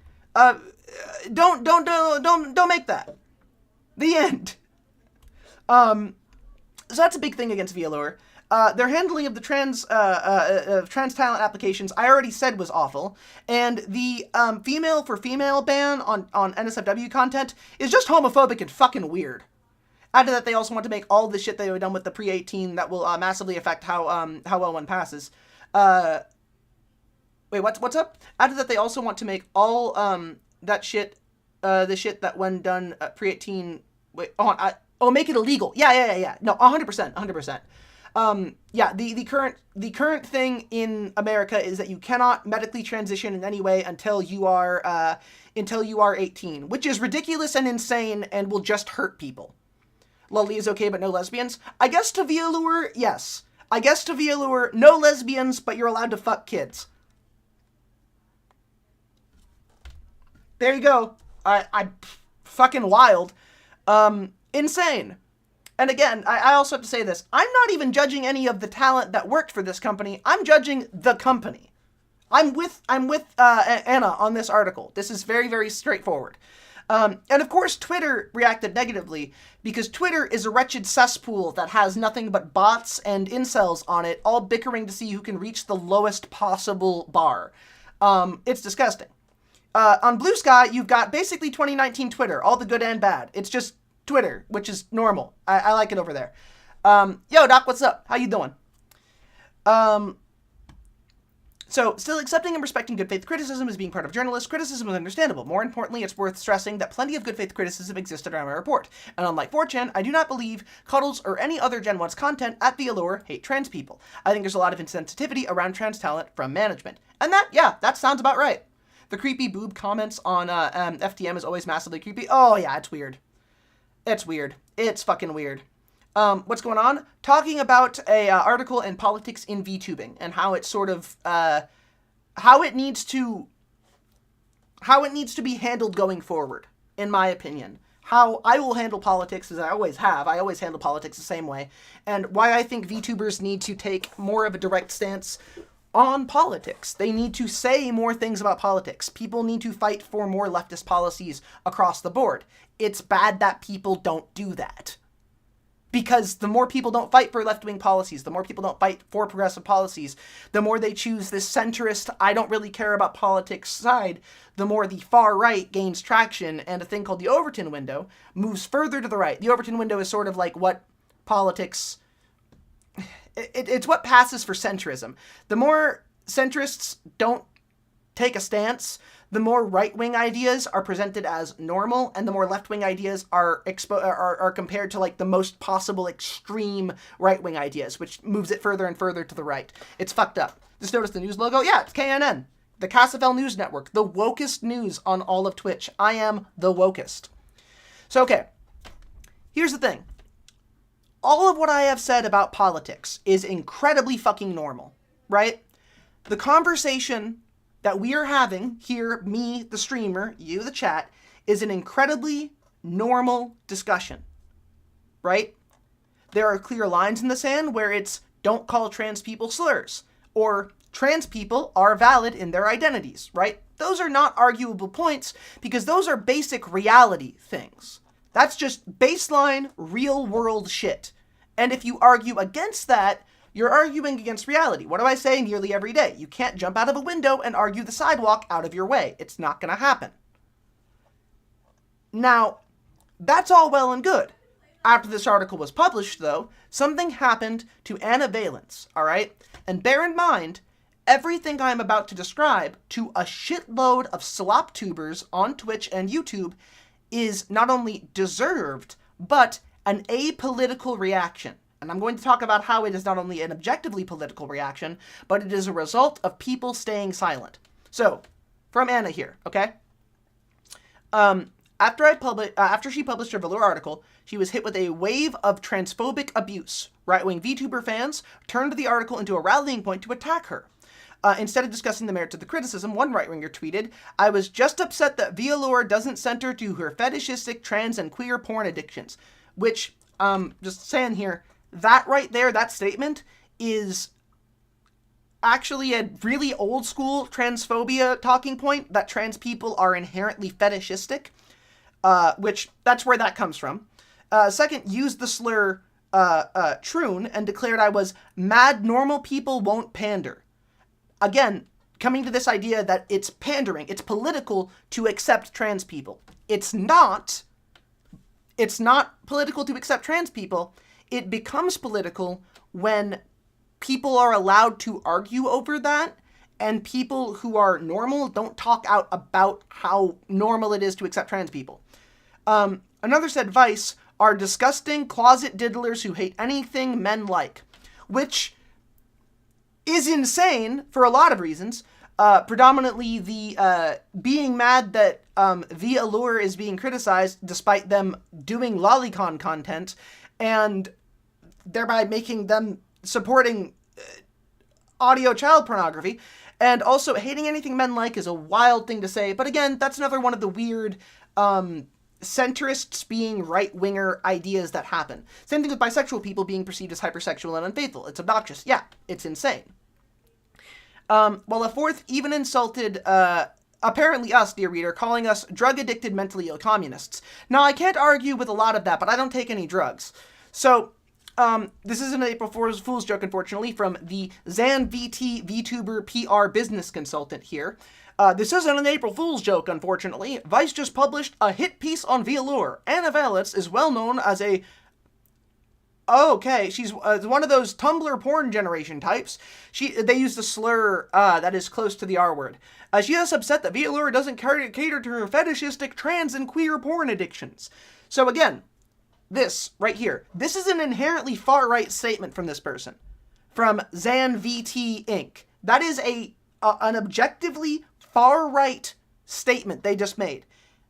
Don't make that. The end. So that's a big thing against Velour. Their handling of the trans talent applications, I already said was awful, and the female for female ban on NSFW content is just homophobic and fucking weird. Add to that, they also want to make all the shit they've done with the pre-18 that will massively affect how well one passes. Wait, what's up? Add to that, they also want to make all that shit, the shit that when done pre-18. Wait, make it illegal. Yeah. No, 100%. Yeah, the current thing in America is that you cannot medically transition in any way until you are 18, which is ridiculous and insane and will just hurt people. Lolly is okay, but no lesbians. I guess to Velour, yes. I guess to Velour, no lesbians, but you're allowed to fuck kids. There you go. I fucking wild. Insane. And again, I also have to say this. I'm not even judging any of the talent that worked for this company. I'm judging the company. I'm with Anna on this article. This is very, very straightforward. And of course, Twitter reacted negatively because Twitter is a wretched cesspool that has nothing but bots and incels on it, all bickering to see who can reach the lowest possible bar. It's disgusting. On Blue Sky, you've got basically 2019 Twitter, all the good and bad. It's just Twitter, which is normal. I like it over there. Yo, Doc, what's up? How you doing? So, still accepting and respecting good faith criticism as being part of journalists, criticism is understandable. More importantly, it's worth stressing that plenty of good faith criticism existed around my report. And unlike 4chan, I do not believe Cuddles or any other Gen 1's content at the Allure hate trans people. I think there's a lot of insensitivity around trans talent from management. And that sounds about right. The creepy boob comments on FTM is always massively creepy. Oh yeah, it's weird. It's weird. It's fucking weird. What's going on? Talking about a article in Politics in Vtubing and how it's sort of how it needs to be handled going forward, in my opinion. How I will handle politics, as I always have. I always handle politics the same way, and why I think VTubers need to take more of a direct stance on politics. They need to say more things about politics. People need to fight for more leftist policies across the board. It's bad that people don't do that. Because the more people don't fight for left-wing policies, the more people don't fight for progressive policies, the more they choose this centrist, I don't really care about politics side, the more the far right gains traction, and a thing called the Overton window moves further to the right. The Overton window is sort of like what politics... It's what passes for centrism. The more centrists don't take a stance, the more right-wing ideas are presented as normal, and the more left-wing ideas are compared to like the most possible extreme right-wing ideas, which moves it further and further to the right. It's fucked up. Just notice the news logo? Yeah, it's KNN. The Cassafel News Network. The wokest news on all of Twitch. I am the wokest. So, okay. Here's the thing. All of what I have said about politics is incredibly fucking normal, right? The conversation that we are having here, me, the streamer, you, the chat, is an incredibly normal discussion, right? There are clear lines in the sand where it's don't call trans people slurs, or trans people are valid in their identities, right? Those are not arguable points because those are basic reality things. That's just baseline, real-world shit. And if you argue against that, you're arguing against reality. What do I say nearly every day? You can't jump out of a window and argue the sidewalk out of your way. It's not going to happen. Now, that's all well and good. After this article was published, though, something happened to Anna Valence, all right? And bear in mind, everything I'm about to describe to a shitload of slop tubers on Twitch and YouTube is not only deserved, but an apolitical reaction. And I'm going to talk about how it is not only an objectively political reaction, but it is a result of people staying silent. So, from Anna here, okay? After she published her Velour article, she was hit with a wave of transphobic abuse. Right-wing VTuber fans turned the article into a rallying point to attack her. Instead of discussing the merits of the criticism, one right-winger tweeted, "I was just upset that Velour doesn't center to her fetishistic trans and queer porn addictions." Which, just saying here, that right there, that statement, is actually a really old school transphobia talking point, that trans people are inherently fetishistic, which, that's where that comes from. Second, used the slur, troon, and declared I was mad normal people won't pander. Again, coming to this idea that it's pandering, it's political to accept trans people. It's not political to accept trans people. It becomes political when people are allowed to argue over that, and people who are normal don't talk out about how normal it is to accept trans people. Another said Vice are disgusting closet diddlers who hate anything men like, which is insane for a lot of reasons. Predominantly the being mad that The Allure is being criticized despite them doing lolicon content and thereby making them supporting audio child pornography, and also hating anything men like is a wild thing to say. But again, that's another one of the weird centrists being right-winger ideas that happen. Same thing with bisexual people being perceived as hypersexual and unfaithful. It's obnoxious. Yeah, it's insane. While a fourth even insulted, apparently us, dear reader, calling us drug-addicted, mentally ill communists. Now, I can't argue with a lot of that, but I don't take any drugs. So, this is an April Fool's joke, unfortunately, from the ZanVT VTuber PR business consultant here. This isn't an April Fool's joke, unfortunately. Vice just published a hit piece on Velour. Anna Valets is well known as a... Oh, okay, she's one of those Tumblr porn generation types. They use the slur that is close to the R word. She is upset that Velour doesn't cater to her fetishistic, trans, and queer porn addictions. So again, this right here. This is an inherently far-right statement from this person. From ZanVT Inc. That is an objectively far-right statement they just made.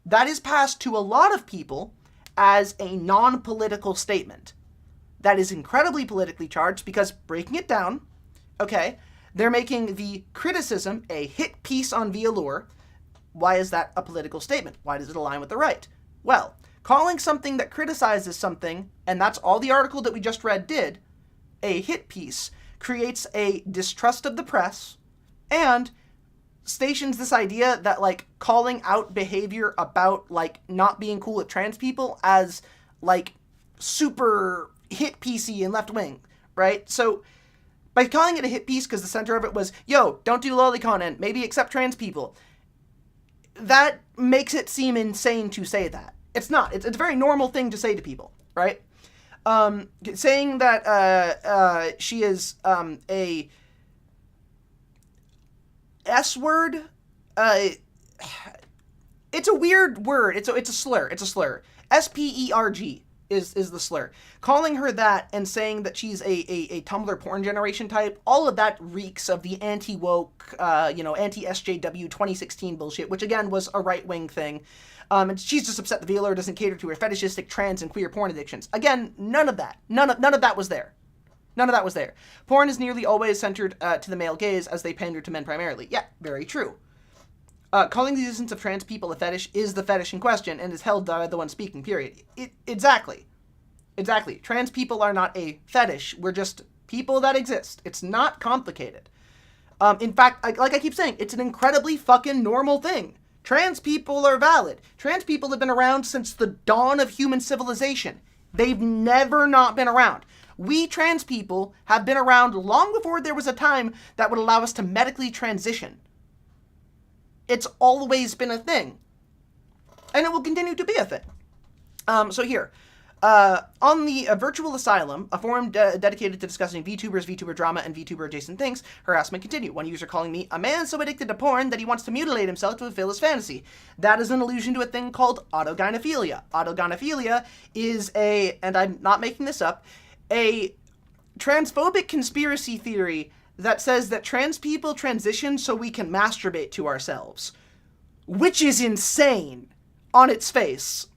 That is passed to a lot of people as a non-political statement. That is incredibly politically charged because, breaking it down, okay, they're making the criticism a hit piece on Velour. Why is that a political statement? Why does it align with the right? Well, calling something that criticizes something, and that's all the article that we just read did, a hit piece, creates a distrust of the press, and stations this idea that, like, calling out behavior about, like, not being cool with trans people as, like, super hit PC and left wing, right? So by calling it a hit piece because the center of it was, yo, don't do lolly content, maybe accept trans people, that makes it seem insane to say that. It's not. It's a very normal thing to say to people, right? Saying that she is a S word, it's a weird word. It's a slur. It's a slur. SPERG is the slur. Calling her that and saying that she's a Tumblr porn generation type, all of that reeks of the anti-woke, anti-SJW 2016 bullshit, which again was a right-wing thing. And she's just upset the Velour doesn't cater to her fetishistic, trans, and queer porn addictions. Again, none of that. None of that was there. None of that was there. Porn is nearly always centered to the male gaze as they pander to men primarily. Yeah, very true. Calling the existence of trans people a fetish is the fetish in question and is held by the one speaking, period. Exactly. Trans people are not a fetish. We're just people that exist. It's not complicated. In fact, like I keep saying, it's an incredibly fucking normal thing. Trans people are valid. Trans people have been around since the dawn of human civilization. They've never not been around. We trans people have been around long before there was a time that would allow us to medically transition. It's always been a thing. And it will continue to be a thing. So here, on the Virtual Asylum, a forum dedicated to discussing VTubers, VTuber drama, and VTuber adjacent things, harassment continued. One user calling me a man so addicted to porn that he wants to mutilate himself to fulfill his fantasy. That is an allusion to a thing called autogynephilia. Autogynephilia is and I'm not making this up, a transphobic conspiracy theory that says that trans people transition so we can masturbate to ourselves. Which is insane on its face.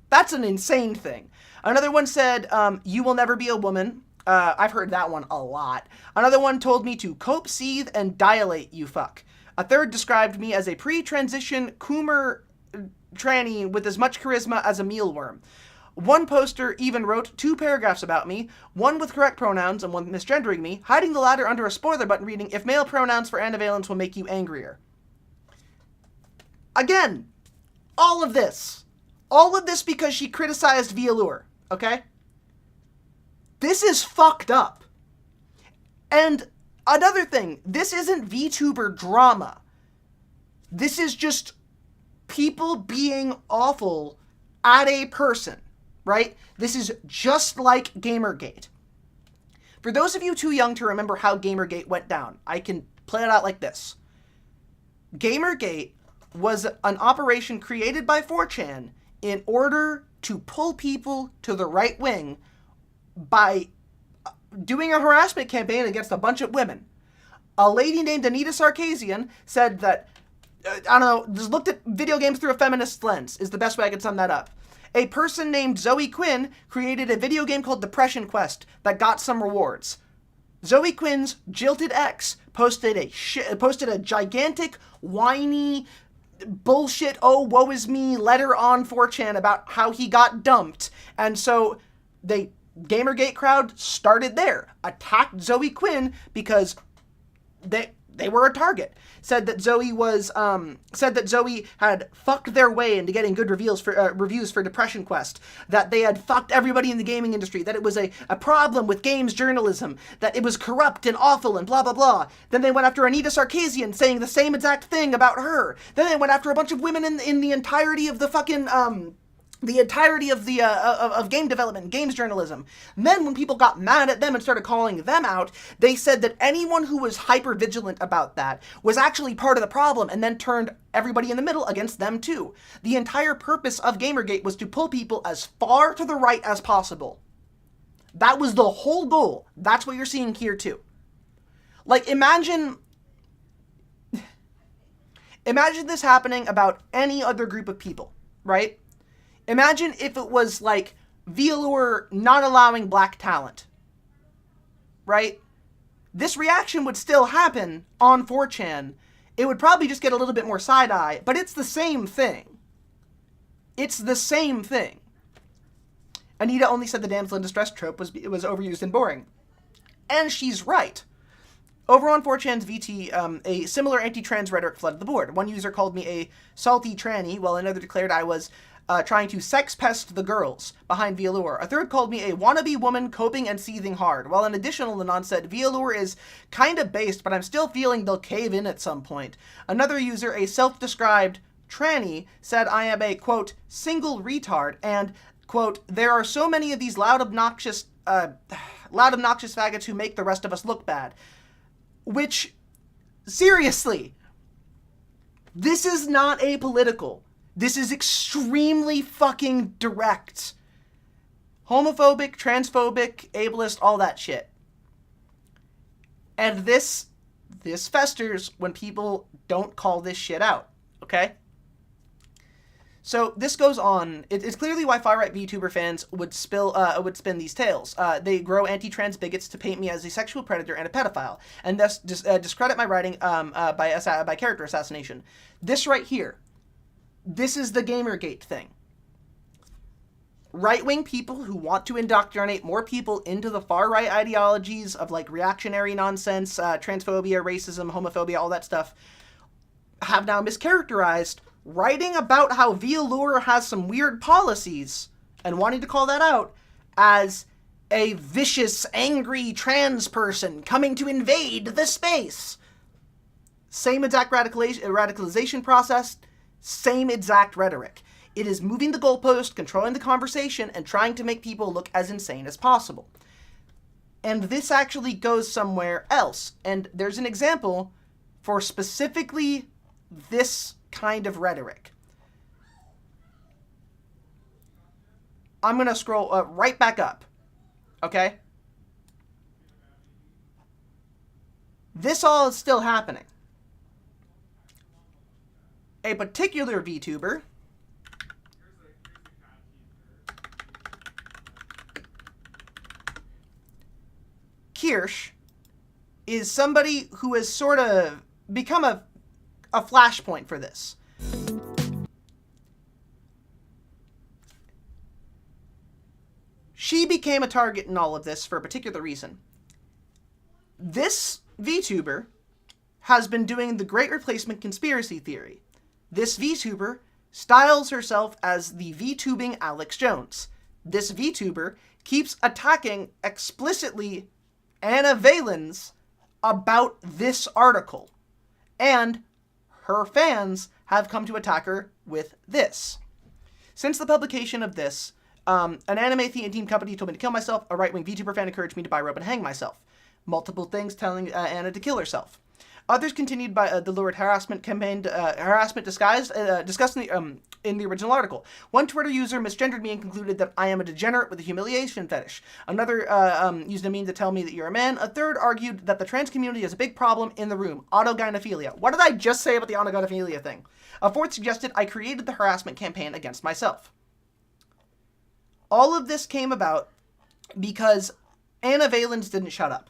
That's an insane thing. Another one said, you will never be a woman. I've heard that one a lot. Another one told me to cope, seethe, and dilate, you fuck. A third described me as a pre-transition Coomer tranny with as much charisma as a mealworm. One poster even wrote 2 paragraphs about me, one with correct pronouns and one misgendering me, hiding the latter under a spoiler button reading, if male pronouns for antivalence will make you angrier. Again, all of this because she criticized Velour, okay? This is fucked up. And another thing, this isn't VTuber drama. This is just people being awful at a person. Right? This is just like Gamergate. For those of you too young to remember how Gamergate went down, I can play it out like this. Gamergate was an operation created by 4chan in order to pull people to the right wing by doing a harassment campaign against a bunch of women. A lady named Anita Sarkeesian said that, just looked at video games through a feminist lens, is the best way I could sum that up. A person named Zoe Quinn created a video game called Depression Quest that got some rewards. Zoe Quinn's jilted ex posted a gigantic, whiny, bullshit, oh, woe is me letter on 4chan about how he got dumped. And so Gamergate crowd started there, attacked Zoe Quinn because they were a target. Said that Zoe had fucked their way into getting good reviews for Depression Quest. That they had fucked everybody in the gaming industry. That it was a problem with games journalism. That it was corrupt and awful and blah blah blah. Then they went after Anita Sarkeesian, saying the same exact thing about her. Then they went after a bunch of women in the entirety of the fucking the entirety of the of game development and games journalism. And then when people got mad at them and started calling them out, they said that anyone who was hyper vigilant about that was actually part of the problem, and then turned everybody in the middle against them too. The entire purpose of Gamergate was to pull people as far to the right as possible. That was the whole goal. That's what you're seeing here too. Like, imagine this happening about any other group of people, right? Imagine if it was like Velour not allowing black talent, right? This reaction would still happen on 4chan. It would probably just get a little bit more side-eye, but it's the same thing. It's the same thing. Anita only said the damsel in distress trope was overused and boring. And she's right. Over on 4chan's VT, a similar anti-trans rhetoric flooded the board. One user called me a salty tranny, while another declared I was trying to sex pest the girls behind Velour. A third called me a wannabe woman coping and seething hard, while an additional anon said Velour is kinda based, but I'm still feeling they'll cave in at some point. Another user, a self-described tranny, said I am a, quote, single retard, and, quote, there are so many of these loud, obnoxious faggots who make the rest of us look bad. Which, seriously, this is not apolitical. This is extremely fucking direct. Homophobic, transphobic, ableist, all that shit. And this festers when people don't call this shit out, okay? So this goes on. It's clearly why far-right VTuber fans would spin these tales. They grow anti-trans bigots to paint me as a sexual predator and a pedophile, and thus discredit my writing by character assassination. This right here. This is the Gamergate thing. Right-wing people who want to indoctrinate more people into the far-right ideologies of, like, reactionary nonsense, transphobia, racism, homophobia, all that stuff, have now mischaracterized writing about how Velour has some weird policies and wanting to call that out as a vicious, angry trans person coming to invade the space. Same exact radicalization process, same exact rhetoric. It is moving the goalpost, controlling the conversation, and trying to make people look as insane as possible. And this actually goes somewhere else. And there's an example for specifically this kind of rhetoric. I'm going to scroll right back up. Okay? This all is still happening. A particular VTuber Kirsch is somebody who has sort of become a flashpoint for this. She became a target in all of this for a particular reason. This VTuber has been doing the Great Replacement conspiracy theory. This VTuber styles herself as the Vtubing Alex Jones. This VTuber keeps attacking explicitly Anna Valens about this article. And her fans have come to attack her with this. Since the publication of this, an anime theme company told me to kill myself. A right-wing VTuber fan encouraged me to buy a rope and hang myself. Multiple things telling Anna to kill herself. Others continued by the lurid harassment campaign, harassment disguised in the original article. One Twitter user misgendered me and concluded that I am a degenerate with a humiliation fetish. Another used a meme to tell me that you're a man. A third argued that the trans community is a big problem in the room. Autogynephilia. What did I just say about the autogynephilia thing? A fourth suggested I created the harassment campaign against myself. All of this came about because Anna Valens didn't shut up.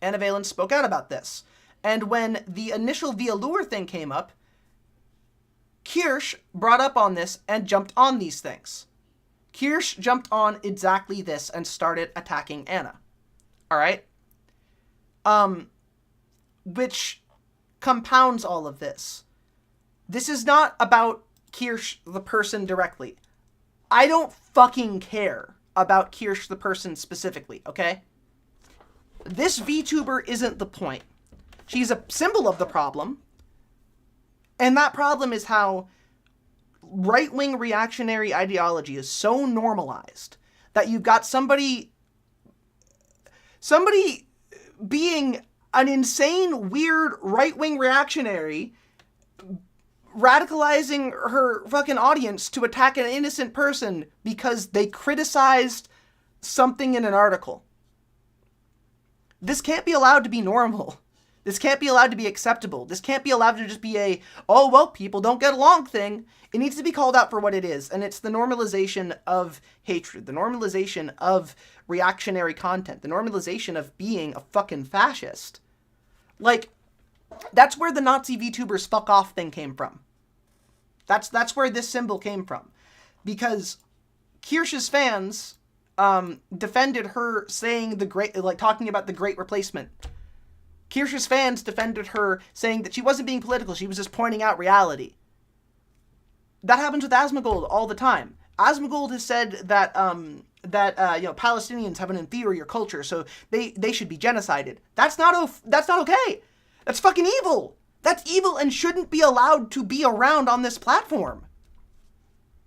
Anna Valens spoke out about this. And when the initial Velour thing came up, Kirsch brought up on this and jumped on these things. Kirsch jumped on exactly this and started attacking Anna. All right? Which compounds all of this. This is not about Kirsch the person directly. I don't fucking care about Kirsch the person specifically, okay? This VTuber isn't the point. She's a symbol of the problem. And that problem is how right-wing reactionary ideology is so normalized that you've got somebody being an insane, weird right-wing reactionary radicalizing her fucking audience to attack an innocent person because they criticized something in an article. This can't be allowed to be normal. This can't be allowed to be acceptable. This can't be allowed to just be a, oh, well, people don't get along thing. It needs to be called out for what it is. And it's the normalization of hatred, the normalization of reactionary content, the normalization of being a fucking fascist. Like, that's where the Nazi VTubers fuck off thing came from. That's where this symbol came from. Because Kirsch's fans defended her saying talking about the Great Replacement. Kirsch's fans defended her saying that she wasn't being political, she was just pointing out reality. That happens with Asmongold all the time. Asmongold has said that Palestinians have an inferior culture, so they should be genocided. That's not okay. That's fucking evil. That's evil and shouldn't be allowed to be around on this platform.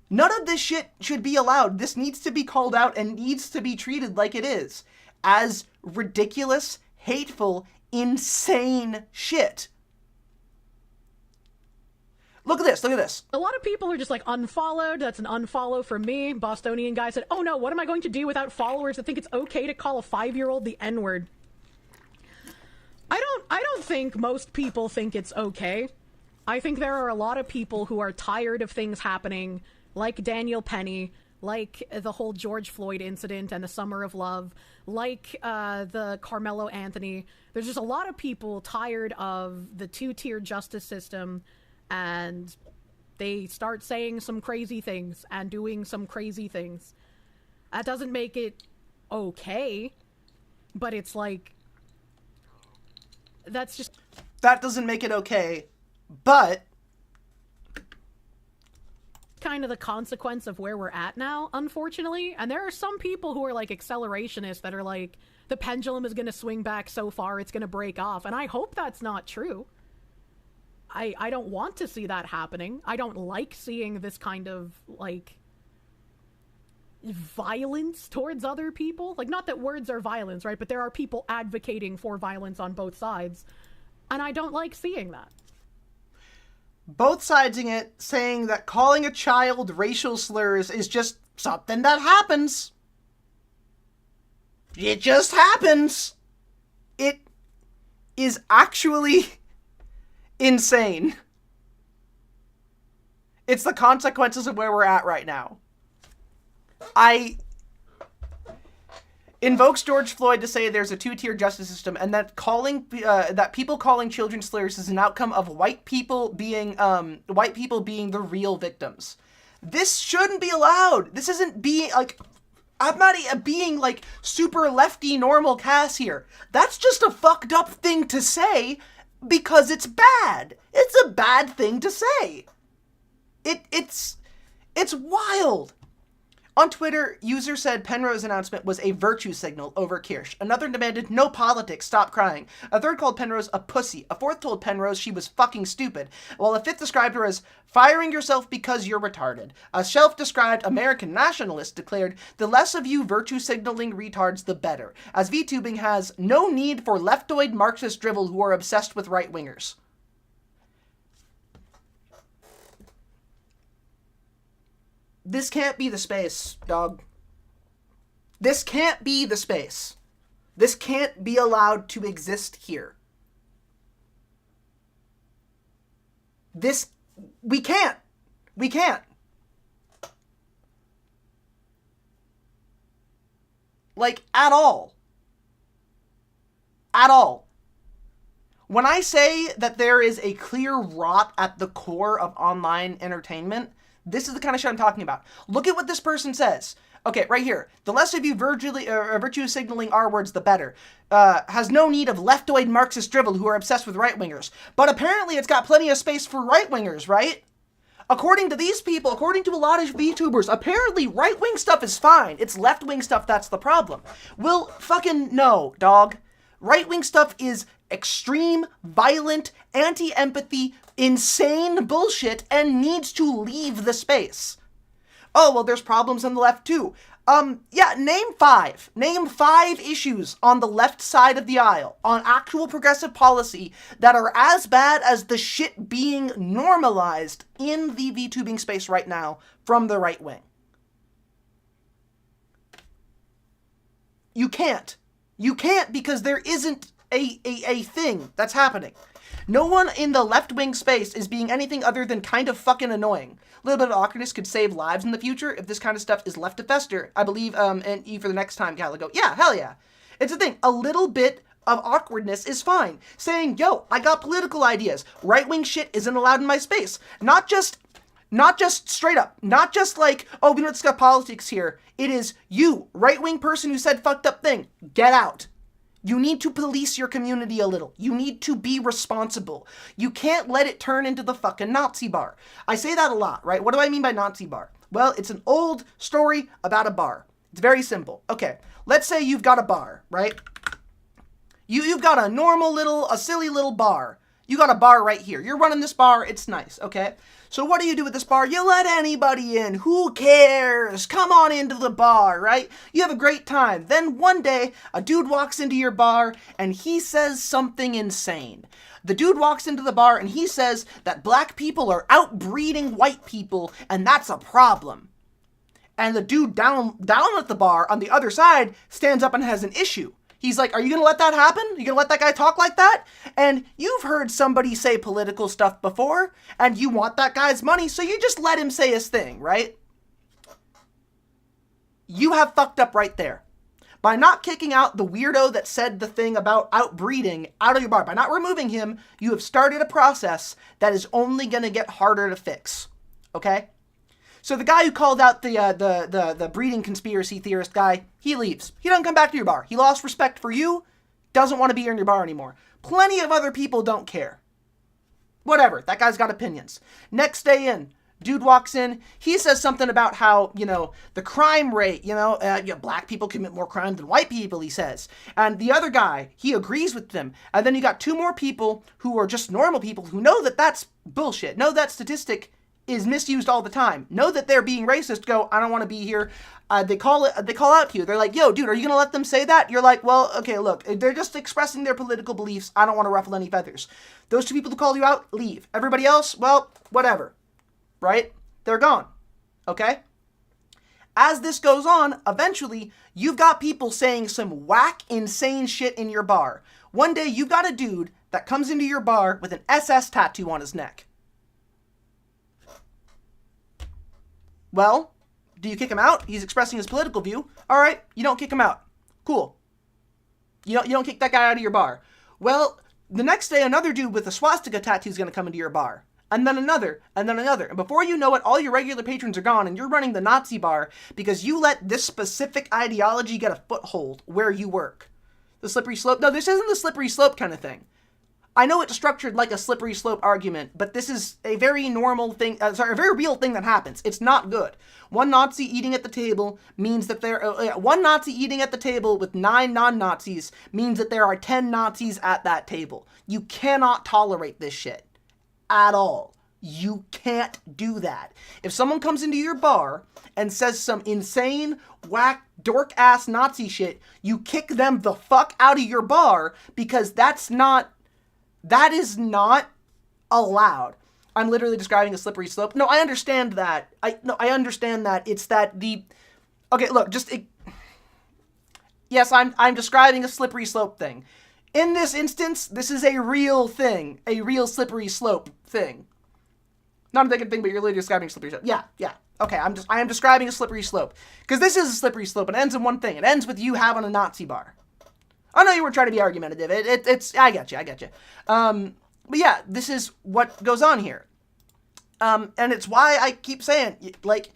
None of this shit should be allowed. This needs to be called out and needs to be treated like it is. As ridiculous, hateful, insane shit. Look at this, look at this. A lot of people are just like unfollowed. That's an unfollow for me. Bostonian guy said, oh no, what am I going to do without followers that think it's okay to call a 5-year-old the N-word? I don't think most people think it's okay. I think there are a lot of people who are tired of things happening, like Daniel Penny, like the whole George Floyd incident and the Summer of Love, like the Carmelo Anthony. There's just a lot of people tired of the two-tier justice system, and they start saying some crazy things and doing some crazy things. That doesn't make it okay, but it's like, that doesn't make it okay, but kind of the consequence of where we're at now, unfortunately. And there are some people who are like accelerationists that are like, the pendulum is going to swing back so far it's going to break off. And I hope that's not true. I don't want to see that happening. I don't like seeing this kind of like violence towards other people. Like, not that words are violence, right? But there are people advocating for violence on both sides. And I don't like seeing that. Both sidesing it, saying that calling a child racial slurs is just something that happens. It just happens. It is actually insane. It's the consequences of where we're at right now. I invokes George Floyd to say there's a two-tier justice system, and that that people calling children slurs is an outcome of white people being the real victims. This shouldn't be allowed. This isn't being like, I'm not being like super lefty normal Cass here. That's just a fucked up thing to say because it's bad. It's a bad thing to say. It's wild. On Twitter, user said Penrose's announcement was a virtue signal over Kirsch. Another demanded no politics, stop crying. A third called Penrose a pussy. A fourth told Penrose she was fucking stupid. While a fifth described her as firing yourself because you're retarded. A self-described American nationalist declared, the less of you virtue signaling retards, the better. As Vtubing has no need for leftoid Marxist drivel who are obsessed with right-wingers. This can't be the space, dog. This can't be the space. This can't be allowed to exist here. We can't. We can't. Like, at all. At all. When I say that there is a clear rot at the core of online entertainment, this is the kind of shit I'm talking about. Look at what this person says. Okay, right here. The less of you virtue signaling R words, the better. Has no need of leftoid Marxist drivel who are obsessed with right-wingers. But apparently it's got plenty of space for right-wingers, right? According to these people, according to a lot of VTubers, apparently right-wing stuff is fine. It's left-wing stuff that's the problem. Well, fucking no, dog. Right-wing stuff is extreme, violent, anti-empathy, insane bullshit and needs to leave the space. Oh, well, there's problems on the left too. Yeah, name 5. Name 5 issues on the left side of the aisle on actual progressive policy that are as bad as the shit being normalized in the VTubing space right now from the right wing. You can't. You can't because there isn't a thing that's happening. No one in the left-wing space is being anything other than kind of fucking annoying. A little bit of awkwardness could save lives in the future if this kind of stuff is left to fester. I believe, and E for the next time, Calico. Yeah, hell yeah. It's a thing. A little bit of awkwardness is fine. Saying, yo, I got political ideas. Right-wing shit isn't allowed in my space. Not just straight up. Not just like, oh, we don't discuss politics here. It is you, right-wing person who said fucked up thing. Get out. You need to police your community a little. You need to be responsible. You can't let it turn into the fucking Nazi bar. I say that a lot, right? What do I mean by Nazi bar? Well, it's an old story about a bar. It's very simple. Okay, let's say you've got a bar, right? You've got a silly little bar. You got a bar right here. You're running this bar. It's nice, okay? So what do you do with this bar? You let anybody in. Who cares? Come on into the bar, right? You have a great time. Then one day, a dude walks into your bar and he says something insane. The dude walks into the bar and he says that black people are outbreeding white people and that's a problem. And the dude down at the bar on the other side stands up and has an issue. He's like, are you going to let that happen? You going to let that guy talk like that? And you've heard somebody say political stuff before, and you want that guy's money, so you just let him say his thing, right? You have fucked up right there. By not kicking out the weirdo that said the thing about outbreeding out of your bar, by not removing him, you have started a process that is only going to get harder to fix, okay? So the guy who called out the breeding conspiracy theorist guy, he leaves. He doesn't come back to your bar. He lost respect for you, doesn't want to be in your bar anymore. Plenty of other people don't care. Whatever, that guy's got opinions. Next day in, dude walks in, he says something about how, the crime rate, black people commit more crime than white people, he says. And the other guy, he agrees with them. And then you got 2 more people who are just normal people who know that that's bullshit, know that statistic is misused all the time. Know that they're being racist, go, I don't want to be here. They call out to you. They're like, yo, dude, are you going to let them say that? You're like, well, okay, look, they're just expressing their political beliefs. I don't want to ruffle any feathers. Those 2 people who call you out, leave. Everybody else, well, whatever, right? They're gone, okay? As this goes on, eventually, you've got people saying some whack, insane shit in your bar. One day, you've got a dude that comes into your bar with an SS tattoo on his neck. Well, do you kick him out? He's expressing his political view. All right, you don't kick him out. Cool. You don't kick that guy out of your bar. Well, the next day, another dude with a swastika tattoo is going to come into your bar. And then another, and then another. And before you know it, all your regular patrons are gone, and you're running the Nazi bar because you let this specific ideology get a foothold where you work. The slippery slope? No, this isn't the slippery slope kind of thing. I know it's structured like a slippery slope argument, but this is a very normal thing, a very real thing that happens. It's not good. One Nazi eating at the table means that one Nazi eating at the table with 9 non-Nazis means that there are 10 Nazis at that table. You cannot tolerate this shit. At all. You can't do that. If someone comes into your bar and says some insane, whack, dork-ass Nazi shit, you kick them the fuck out of your bar because that is not allowed. I'm literally describing a slippery slope. No, I understand that. I understand that. It's that okay, look, yes, I'm describing a slippery slope thing. In this instance, this is a real thing. A real slippery slope thing. Not a big thing, but you're literally describing a slippery slope. Yeah. Okay, I am describing a slippery slope. Because this is a slippery slope. It ends in one thing. It ends with you having a Nazi bar. I know you were trying to be argumentative. It's I get you. But yeah, this is what goes on here. And it's why I keep saying, like,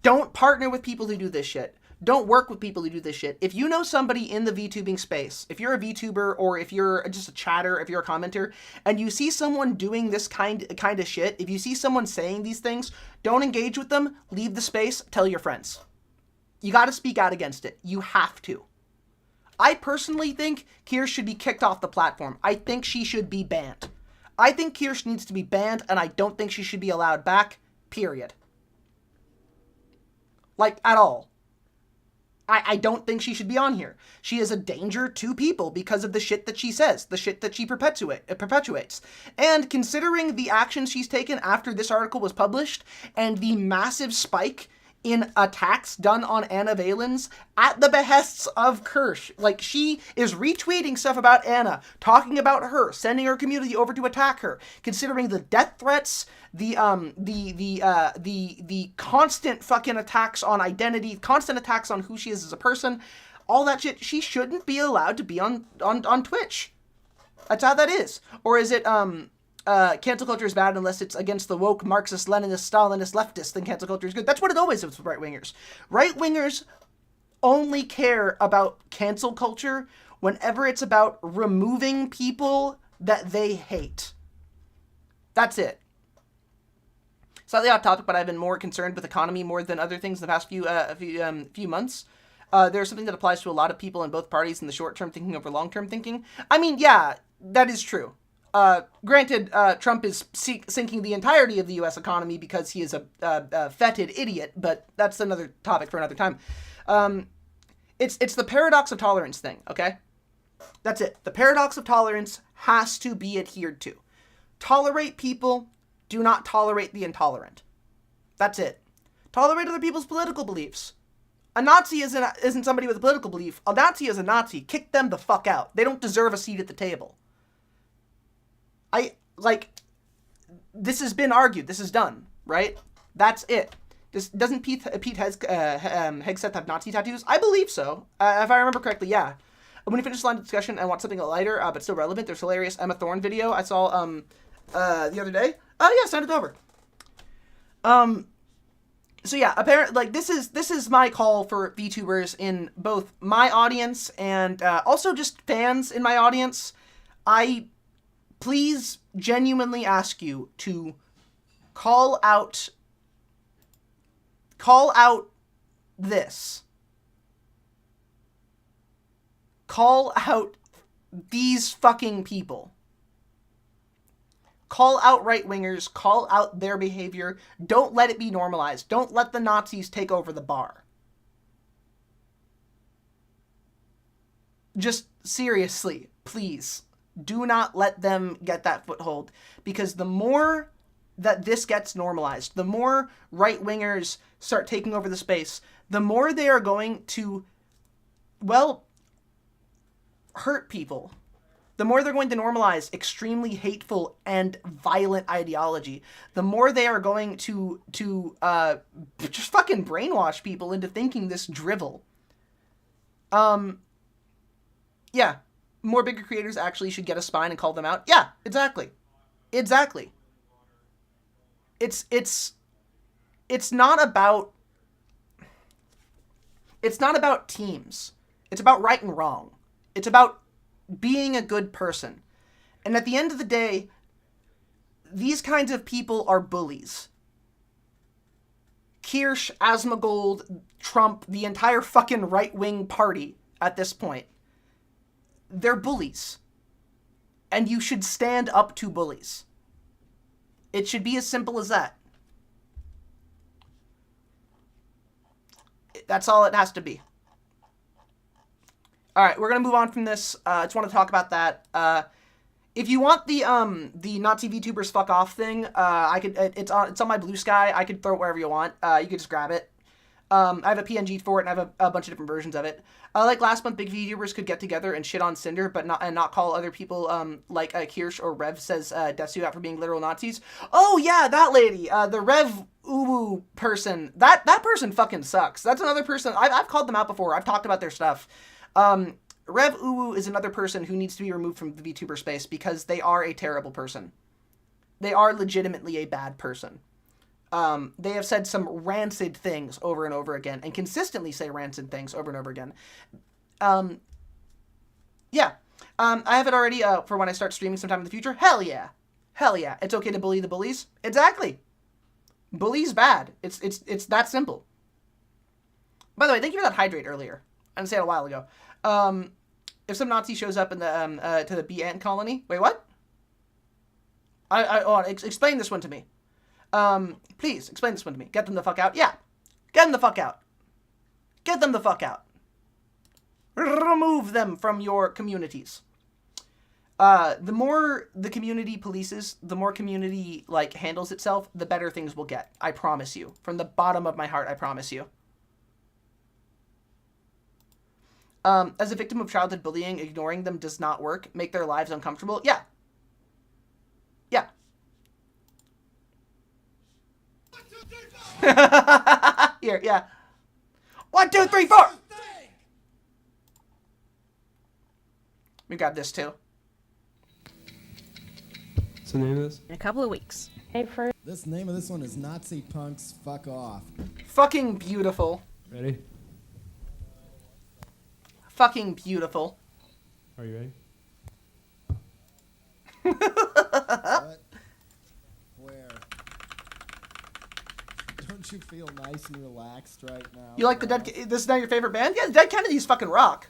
don't partner with people who do this shit. Don't work with people who do this shit. If you know somebody in the VTubing space, if you're a VTuber or if you're just a chatter, if you're a commenter, and you see someone doing this kind of shit, if you see someone saying these things, don't engage with them, leave the space, tell your friends. You got to speak out against it. You have to. I personally think Kirsch should be kicked off the platform. I think she should be banned. I think Kirsch needs to be banned, and I don't think she should be allowed back, period. Like, at all. I don't think she should be on here. She is a danger to people because of the shit that she says, the shit that she perpetuates. And considering the actions she's taken after this article was published, and the massive spike in attacks done on Anna Valens at the behests of Kirsch. Like, she is retweeting stuff about Anna, talking about her, sending her community over to attack her, considering the death threats, the constant fucking attacks on identity, constant attacks on who she is as a person, all that shit. She shouldn't be allowed to be on Twitch. That's how that is. Or is it, cancel culture is bad unless it's against the woke Marxist, Leninist, Stalinist, leftist, then cancel culture is good. That's what it always is with right-wingers. Right-wingers only care about cancel culture whenever it's about removing people that they hate. That's it. Slightly off topic, but I've been more concerned with economy more than other things in the past few months. There's something that applies to a lot of people in both parties in the short-term thinking over long-term thinking. I mean, yeah, that is true. Granted, Trump is sinking the entirety of the U.S. economy because he is a fetid idiot, but that's another topic for another time. It's the paradox of tolerance thing, okay? That's it. The paradox of tolerance has to be adhered to. Tolerate people, do not tolerate the intolerant. That's it. Tolerate other people's political beliefs. A Nazi isn't somebody with a political belief. A Nazi is a Nazi. Kick them the fuck out. They don't deserve a seat at the table. This has been argued. This is done, right? That's it. Doesn't Pete Hegseth have Nazi tattoos? I believe so. If I remember correctly, yeah. When we finish the line of discussion, I want something lighter, but still relevant. There's a hilarious Emma Thorne video I saw the other day. Oh yeah, send it over. So yeah, apparently, like, this is my call for VTubers in both my audience and also just fans in my audience. I please genuinely ask you to call out this. Call out these fucking people. Call out right-wingers. Call out their behavior. Don't let it be normalized. Don't let the Nazis take over the bar. Just seriously, please, do not let them get that foothold. Because the more that this gets normalized, the more right-wingers start taking over the space, the more they are going to, well, hurt people. The more they're going to normalize extremely hateful and violent ideology, the more they are going to just fucking brainwash people into thinking this drivel. Yeah, more bigger creators actually should get a spine and call them out. Yeah, exactly. It's not about teams. It's about right and wrong. It's about being a good person. And at the end of the day, these kinds of people are bullies. Kirsch, Asmongold, Trump, the entire fucking right-wing party at this point. They're bullies. And you should stand up to bullies. It should be as simple as that. That's all it has to be. All right, we're gonna move on from this. I just want to talk about that. If you want the Nazi VTubers fuck off thing, I could. It's on my Blue Sky. I could throw it wherever you want. You could just grab it. I have a PNG for it, and I have a bunch of different versions of it. Like last month, big VTubers could get together and shit on Cinder, but not call other people like Kirsch or Rev says Desu out for being literal Nazis. Oh yeah, that lady, the Rev Uwu person. That person fucking sucks. That's another person. I've called them out before. I've talked about their stuff. Rev Uwu is another person who needs to be removed from the VTuber space because they are a terrible person. They are legitimately a bad person. They have said some rancid things over and over again, and consistently say rancid things over and over again. Yeah. I have it already for when I start streaming sometime in the future. Hell yeah. Hell yeah. It's okay to bully the bullies. Exactly. Bully's bad. It's that simple. By the way, thank you for that hydrate earlier. I didn't say it a while ago. If some Nazi shows up in the to the bee ant colony, wait, what? Explain this one to me. Please explain this one to me. Get them the fuck out. Yeah, get them the fuck out. Get them the fuck out. Remove them from your communities. The more the community polices, the more community like handles itself, the better things will get. I promise you. From the bottom of my heart, I promise you. As a victim of childhood bullying, ignoring them does not work. Make their lives uncomfortable. Yeah. Yeah. Here, yeah. 1, 2, 3, 4. We got this too. What's the name of this? In a couple of weeks. This name of this one is Nazi Punks Fuck Off. Fucking beautiful. Ready? Fucking beautiful. Are you ready? What? Where? Don't you feel nice and relaxed right now? You like the Dead... This is now your favorite band? Yeah, the Dead Kennedys fucking rock.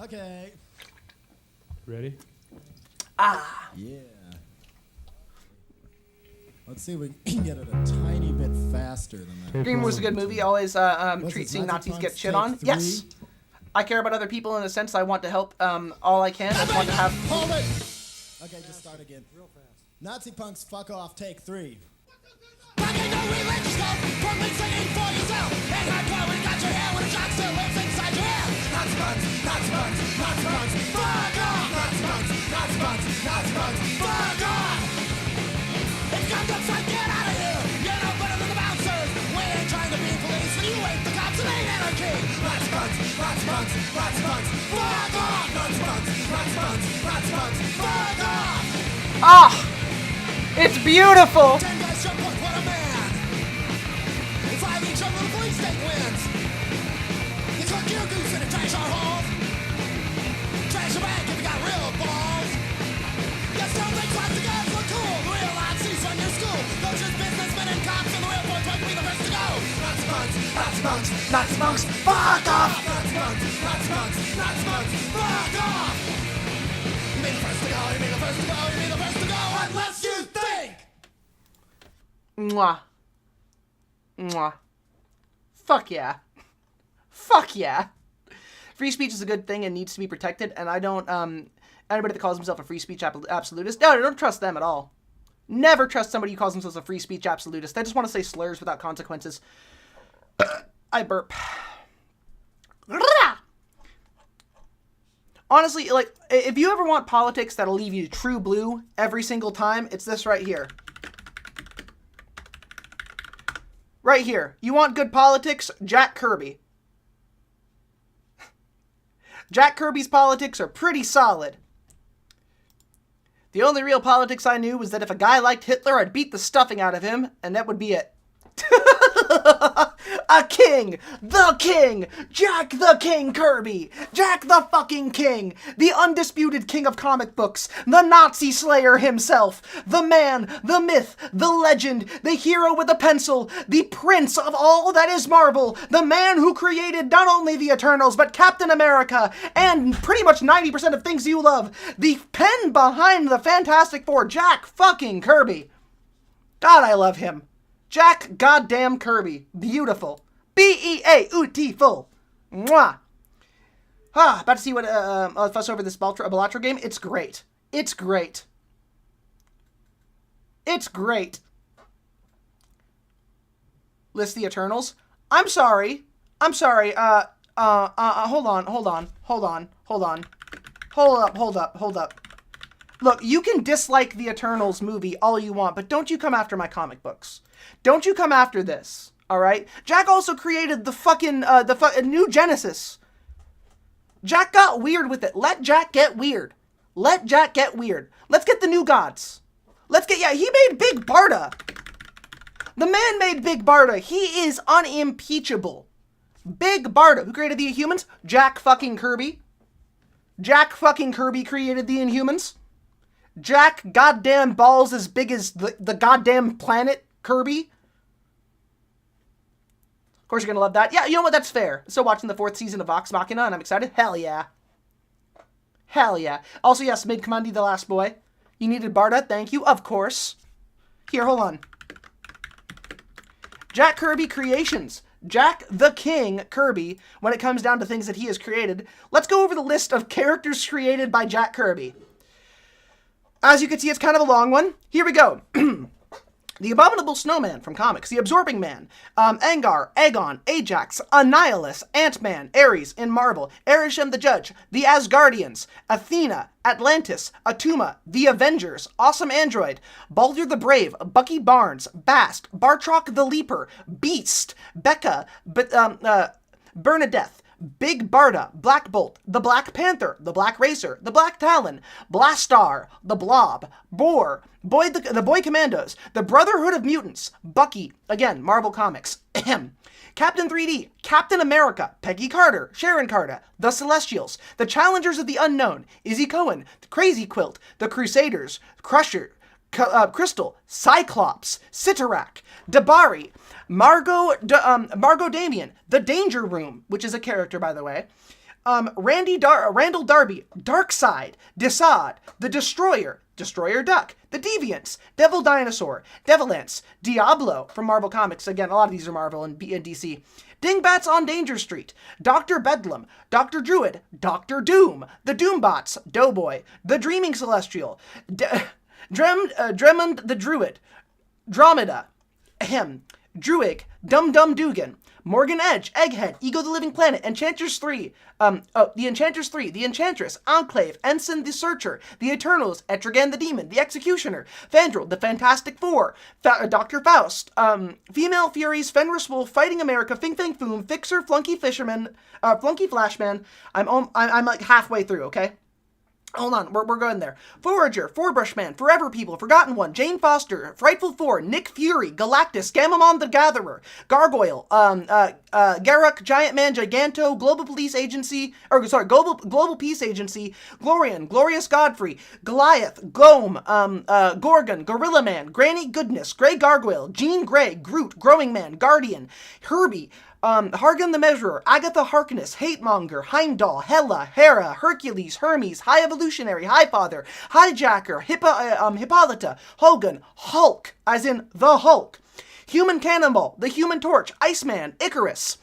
Okay. Ready? Ah. Yeah. Let's see if we can get it a tiny bit faster than that. Green was a good movie. Always treat seeing Nazis get shit on. Yes. I care about other people in a sense. I want to help all I can. I want to have... Hold it! Okay, just start again. Real fast. Nazi Punks Fuck Off, take 3. Ah! It's beautiful! Nazi punks, fuck off! Nazi punks, fuck off! You be the first to go, you be the first to go, you be the first to go, unless you think! Mwah. Mwah. Fuck yeah. Fuck yeah. Free speech is a good thing and needs to be protected, and I don't, anybody that calls himself a free speech absolutist, no, I don't trust them at all. Never trust somebody who calls themselves a free speech absolutist. They just want to say slurs without consequences. I burp. Honestly, like, if you ever want politics that'll leave you true blue every single time, it's this right here. Right here. You want good politics? Jack Kirby. Jack Kirby's politics are pretty solid. The only real politics I knew was that if a guy liked Hitler, I'd beat the stuffing out of him, and that would be it. A king! The king! Jack the King Kirby! Jack the fucking king! The undisputed king of comic books! The Nazi slayer himself! The man! The myth! The legend! The hero with a pencil! The prince of all that is Marvel! The man who created not only the Eternals, but Captain America! And pretty much 90% of things you love! The pen behind the Fantastic Four! Jack fucking Kirby! God, I love him! Jack goddamn Kirby. Beautiful. B-E-A-U-T-ful. Mwah. About to see what, fuss over this Balatro game. It's great. It's great. It's great. List the Eternals. I'm sorry. Hold up. Look, you can dislike the Eternals movie all you want, but don't you come after my comic books. Don't you come after this, all right? Jack also created the fucking, new Genesis. Jack got weird with it. Let Jack get weird. Let Jack get weird. Let's get the new gods. He made Big Barda. The man made Big Barda. He is unimpeachable. Big Barda. Who created the Inhumans? Jack fucking Kirby. Jack fucking Kirby created the Inhumans. Jack goddamn balls as big as the goddamn planet Kirby. Of course you're gonna love that. Yeah, you know what? That's fair. Still watching the 4th season of Vox Machina, and I'm excited. Hell yeah. Hell yeah. Also, yes, made Commandi the last boy. You needed Barda, thank you. Of course. Here, hold on. Jack Kirby Creations. Jack the King Kirby, when it comes down to things that he has created. Let's go over the list of characters created by Jack Kirby. As you can see, it's kind of a long one. Here we go. The Abominable Snowman from comics, the Absorbing Man, Angar, Aegon, Ajax, Annihilus, Ant-Man, Ares in Marvel, Erisham the Judge, the Asgardians, Athena, Atlantis, Atuma, the Avengers, Awesome Android, Baldur the Brave, Bucky Barnes, Bast, Bartrock the Leaper, Beast, Becca, Bernadette, Big Barda, Black Bolt, the Black Panther, the Black Racer, the Black Talon, Blastar, the Blob, Boar, the Boy Commandos, the Brotherhood of Mutants, Bucky, again, Marvel Comics, Captain 3D, Captain America, Peggy Carter, Sharon Carter, the Celestials, the Challengers of the Unknown, Izzy Cohen, the Crazy Quilt, the Crusaders, Crusher, Crystal, Cyclops, Sitarak, Dabari, Margot Damien, The Danger Room, which is a character, by the way, Randall Darby, Darkseid, Desaad, The Destroyer, Destroyer Duck, The Deviants, Devil Dinosaur, Devilance, Diablo from Marvel Comics. Again, a lot of these are Marvel and DC. Dingbats on Danger Street, Dr. Bedlam, Dr. Druid, Dr. Doom, The Doombots, Doughboy, The Dreaming Celestial, Dremond the Druid, Dromeda, Druig, Dum Dum Dugan, Morgan Edge, Egghead, Ego the Living Planet, Enchanters 3, the Enchanters 3, the Enchantress, Enclave, Ensign the Searcher, the Eternals, Etrigan the Demon, the Executioner, Fandral, the Fantastic Four, Dr. Faust, Female Furies, Fenris Wolf, Fighting America, Fing Fang Foom, Fixer, Flunky Fisherman, Flunky Flashman. I'm like halfway through, okay? Hold on, we're going there. Forager, Forbrushman, Forever People, Forgotten One, Jane Foster, Frightful Four, Nick Fury, Galactus, Gamamon the Gatherer, Gargoyle, Garruk, Giant Man, Giganto, Global Peace Agency, Glorian, Glorious Godfrey, Goliath, Gome, Gorgon, Gorilla Man, Granny Goodness, Grey Gargoyle, Jean Grey, Groot, Growing Man, Guardian, Herbie, Hargan the Measurer, Agatha Harkness, Hatemonger, Heimdall, Hela, Hera, Hercules, Hermes, High Evolutionary, Highfather, Hijacker, Hippolyta, Hogan, Hulk, as in the Hulk, Human Cannonball, the Human Torch, Iceman, Icarus,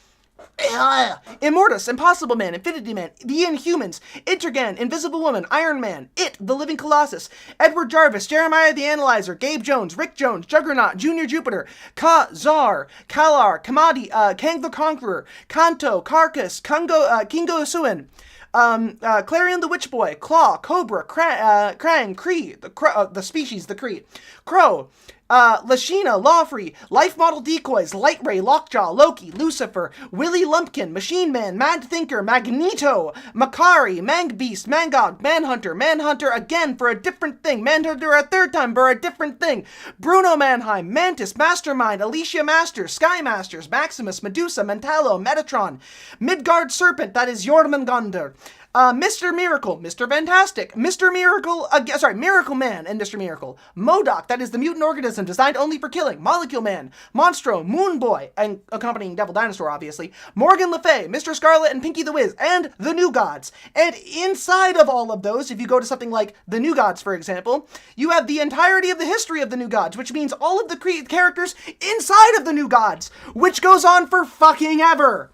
Immortus, Impossible Man, Infinity Man, the Inhumans, Intergan, Invisible Woman, Iron Man, It, the Living Colossus, Edward Jarvis, Jeremiah the Analyzer, Gabe Jones, Rick Jones, Juggernaut, Junior Jupiter, Ka-Zar, Kalar, Kamadi, Kang the Conqueror, Kanto, Carcass, Kingo Suin, Clarion the Witch Boy, Claw, Cobra, Krang, Kree, the species, the Kree, Crow, Lashina, Lawfree, Life Model Decoys, Light Ray, Lockjaw, Loki, Lucifer, Willy Lumpkin, Machine Man, Mad Thinker, Magneto, Makari, Mangbeast, Mangog, Manhunter again for a different thing, Manhunter a third time for a different thing, Bruno Mannheim, Mantis, Mastermind, Alicia Masters, Sky Masters, Maximus, Medusa, Mentalo, Metatron, Midgard Serpent, that is Jormungandr, Mr. Miracle, Mr. Fantastic, Mr. Miracle, Miracle Man and Mr. Miracle, MODOK, that is the mutant organism designed only for killing, Molecule Man, Monstro, Moon Boy, and accompanying Devil Dinosaur, obviously, Morgan Le Fay, Mr. Scarlet and Pinky the Wiz, and the New Gods. And inside of all of those, if you go to something like the New Gods, for example, you have the entirety of the history of the New Gods, which means all of the characters inside of the New Gods, which goes on for fucking ever.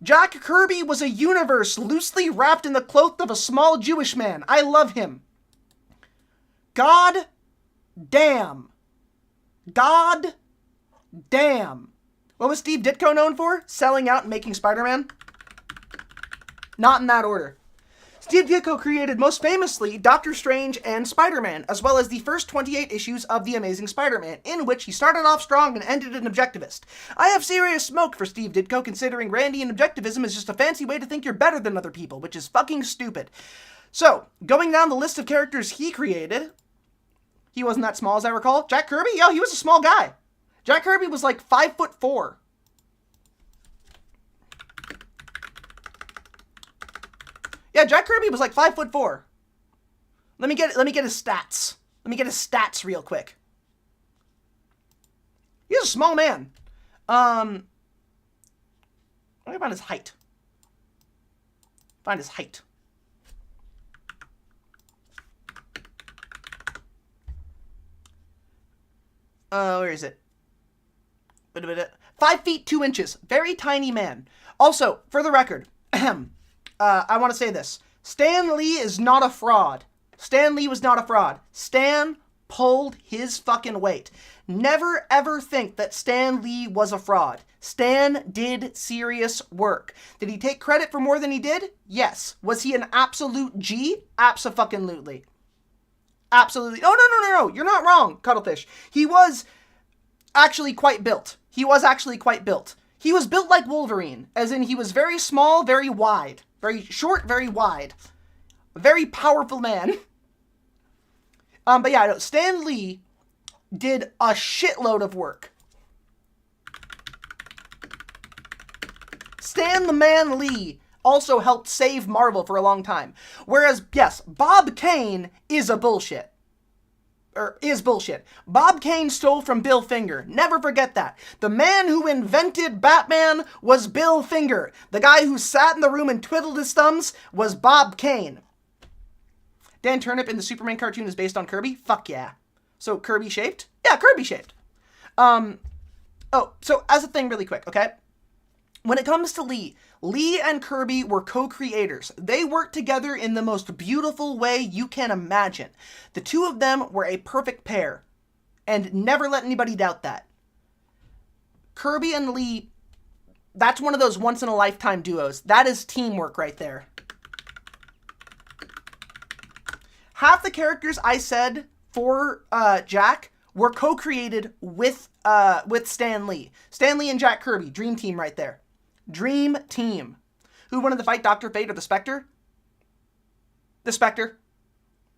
Jack Kirby was a universe loosely wrapped in the cloth of a small Jewish man. I love him. God damn. God damn. What was Steve Ditko known for? Selling out and making Spider-Man? Not in that order. Steve Ditko created most famously Doctor Strange and Spider-Man, as well as the first 28 issues of The Amazing Spider-Man, in which he started off strong and ended an objectivist. I have serious smoke for Steve Ditko, considering Randian objectivism is just a fancy way to think you're better than other people, which is fucking stupid. So, going down the list of characters he created, he wasn't that small as I recall. Jack Kirby? Yo, he was a small guy. Jack Kirby was like 5'4". Yeah, Jack Kirby was like 5'4". Let me get his stats. Let me get his stats real quick. He's a small man. Let me find his height. Find his height. Where is it? 5 feet 2 inches. Very tiny man. Also, for the record, I want to say this. Stan Lee is not a fraud. Stan Lee was not a fraud. Stan pulled his fucking weight. Never ever think that Stan Lee was a fraud. Stan did serious work. Did he take credit for more than he did? Yes. Was he an absolute G? Abso-fucking-lutely. Absolutely. No. You're not wrong, Cuttlefish. He was actually quite built. He was built like Wolverine, as in he was very small, very wide. Very short, very wide. A very powerful man. But yeah, no, Stan Lee did a shitload of work. Stan the Man Lee also helped save Marvel for a long time. Whereas, yes, Bob Kane is a bullshit. Is bullshit. Bob Kane stole from Bill Finger. Never forget that. The man who invented Batman was Bill Finger. The guy who sat in the room and twiddled his thumbs was Bob Kane. Dan Turnip in the Superman cartoon is based on Kirby? Fuck yeah. So Kirby shaped? Yeah, Kirby shaped. So as a thing really quick, okay? When it comes to Lee and Kirby were co-creators. They worked together in the most beautiful way you can imagine. The two of them were a perfect pair, and never let anybody doubt that. Kirby and Lee, that's one of those once-in-a-lifetime duos. That is teamwork right there. Half the characters I said for Jack were co-created with Stan Lee. Stan Lee and Jack Kirby, dream team right there. Dream team. Who wanted to fight Dr. Fate or the Spectre? The Spectre.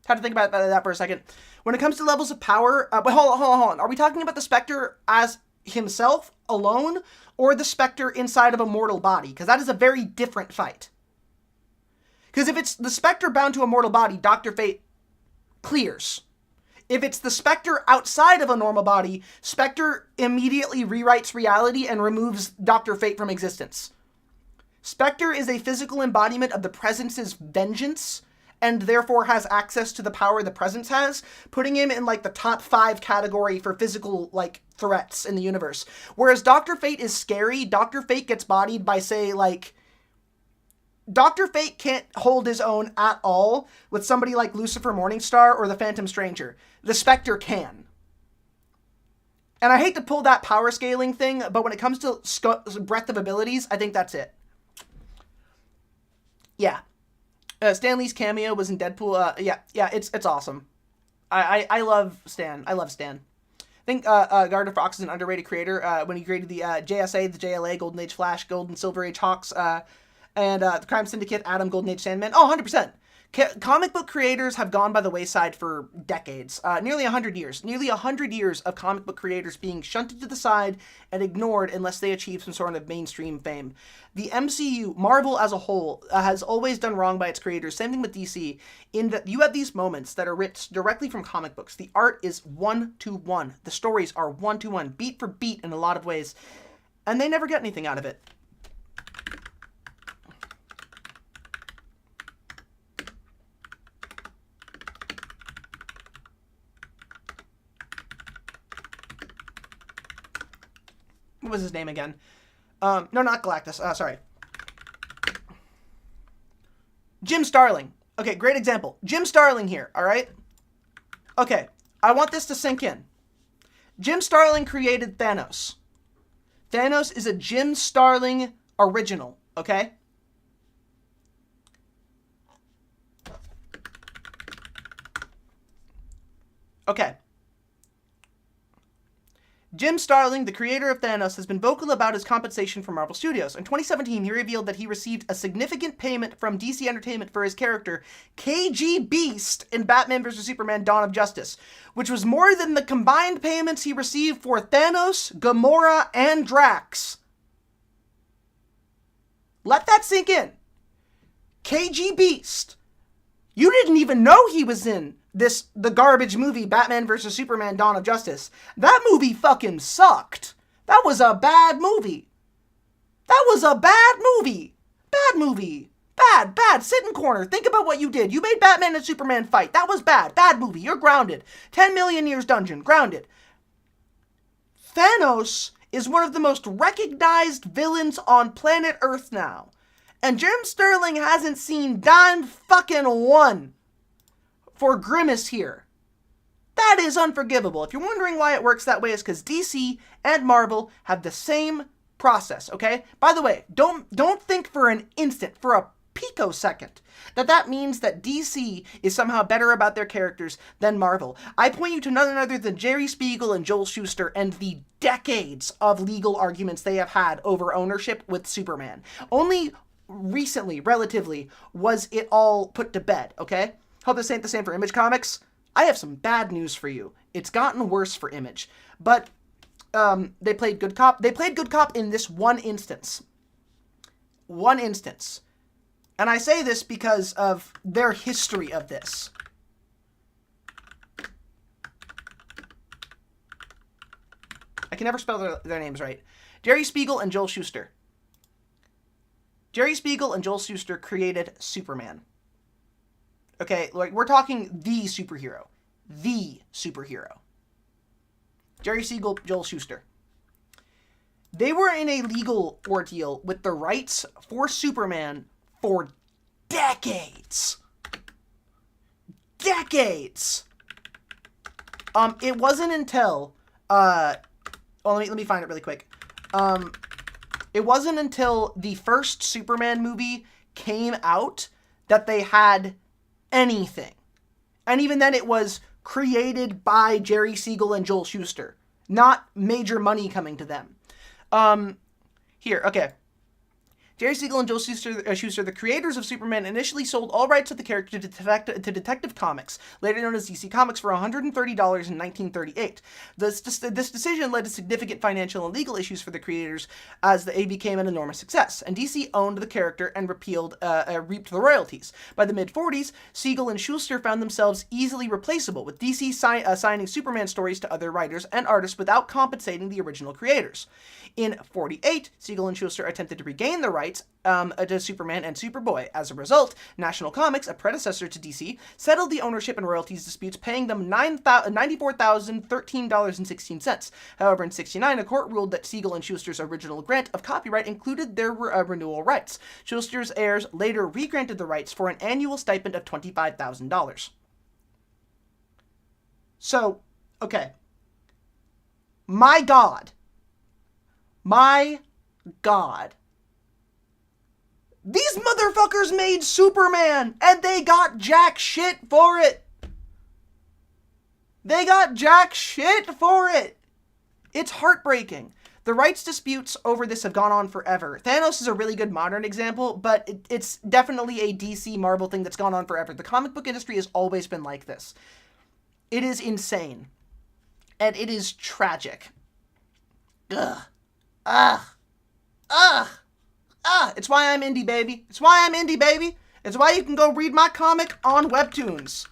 Had to think about that for a second. When it comes to levels of power, but hold on. Are we talking about the Spectre as himself alone, or the Spectre inside of a mortal body? Because that is a very different fight. Because if it's the Spectre bound to a mortal body, Dr. Fate clears. If it's the Spectre outside of a normal body, Spectre immediately rewrites reality and removes Dr. Fate from existence. Spectre is a physical embodiment of the Presence's vengeance, and therefore has access to the power the Presence has, putting him in, like, the top 5 category for physical, like, threats in the universe. Whereas Dr. Fate is scary. Dr. Fate gets bodied by, say, like... Dr. Fate can't hold his own at all with somebody like Lucifer Morningstar or the Phantom Stranger. The Spectre can. And I hate to pull that power scaling thing, but when it comes to breadth of abilities, I think that's it. Yeah. Stan Lee's cameo was in Deadpool. Yeah, it's awesome. I love Stan. I think Gardner Fox is an underrated creator. When he created the JSA, the JLA, Golden Age Flash, Golden Silver Age Hawks, and the Crime Syndicate, Atom, Golden Age Sandman. Oh, 100%. Comic book creators have gone by the wayside for decades. Nearly 100 years. Nearly 100 years of comic book creators being shunted to the side and ignored unless they achieve some sort of mainstream fame. The MCU, Marvel as a whole, has always done wrong by its creators. Same thing with DC, in that you have these moments that are ripped directly from comic books. The art is 1-to-1. The stories are 1-to-1, beat for beat in a lot of ways. And they never get anything out of it. What was his name again? No, not Galactus. Sorry. Jim Starlin. Okay, great example. Jim Starlin here, all right? Okay, I want this to sink in. Jim Starlin created Thanos. Thanos is a Jim Starlin original, okay? Okay. Jim Starlin, the creator of Thanos, has been vocal about his compensation from Marvel Studios. In 2017, he revealed that he received a significant payment from DC Entertainment for his character, KG Beast, in Batman vs. Superman Dawn of Justice, which was more than the combined payments he received for Thanos, Gamora, and Drax. Let that sink in. KG Beast. You didn't even know he was in the garbage movie Batman vs. Superman Dawn of Justice. That movie fucking sucked. That was a bad movie. That was a bad movie. Bad movie. Bad. Sit in corner. Think about what you did. You made Batman and Superman fight. That was bad. Bad movie. You're grounded. 10 million years dungeon. Grounded. Thanos is one of the most recognized villains on planet Earth now. And Jim Sterling hasn't seen dime fucking one for Grimace here. That is unforgivable. If you're wondering why it works that way, it's because DC and Marvel have the same process, okay? By the way, don't think for an instant, for a picosecond, that means that DC is somehow better about their characters than Marvel. I point you to none other than Jerry Spiegel and Joel Shuster and the decades of legal arguments they have had over ownership with Superman. Only recently, relatively, was it all put to bed, okay? Hope this ain't the same for Image Comics. I have some bad news for you. It's gotten worse for Image. But they played good cop. They played good cop in this one instance. One instance. And I say this because of their history of this. I can never spell their names right. Jerry Spiegel and Joel Shuster. Jerry Spiegel and Joel Shuster created Superman. Okay, like, we're talking the superhero. The superhero. Jerry Siegel, Joel Shuster. They were in a legal ordeal with the rights for Superman for decades. Decades! It wasn't until, let me find it really quick. It wasn't until the first Superman movie came out that they had anything. And even then it was created by Jerry Siegel and Joel Shuster. Not major money coming to them. Here, okay. Jerry Siegel and Joel Shuster, the creators of Superman, initially sold all rights of the character to Detective Comics, later known as DC Comics, for $130 in 1938. This decision led to significant financial and legal issues for the creators, as they became an enormous success, and DC owned the character and reaped the royalties. By the mid-40s, Siegel and Shuster found themselves easily replaceable, with DC assigning Superman stories to other writers and artists without compensating the original creators. In 1948, Siegel and Shuster attempted to regain the rights to Superman and Superboy. As a result, National Comics, a predecessor to DC, settled the ownership and royalties disputes, paying them $94,013.16. However, in 1969, a court ruled that Siegel and Shuster's original grant of copyright included their renewal rights. Shuster's heirs later re-granted the rights for an annual stipend of $25,000. So, okay. My God. These motherfuckers made Superman, and they got jack shit for it. It's heartbreaking. The rights disputes over this have gone on forever. Thanos is a really good modern example, but it's definitely a DC Marvel thing that's gone on forever. The comic book industry has always been like this. It is insane. And it is tragic. Ugh. It's why I'm indie, baby. It's why you can go read my comic on Webtoons.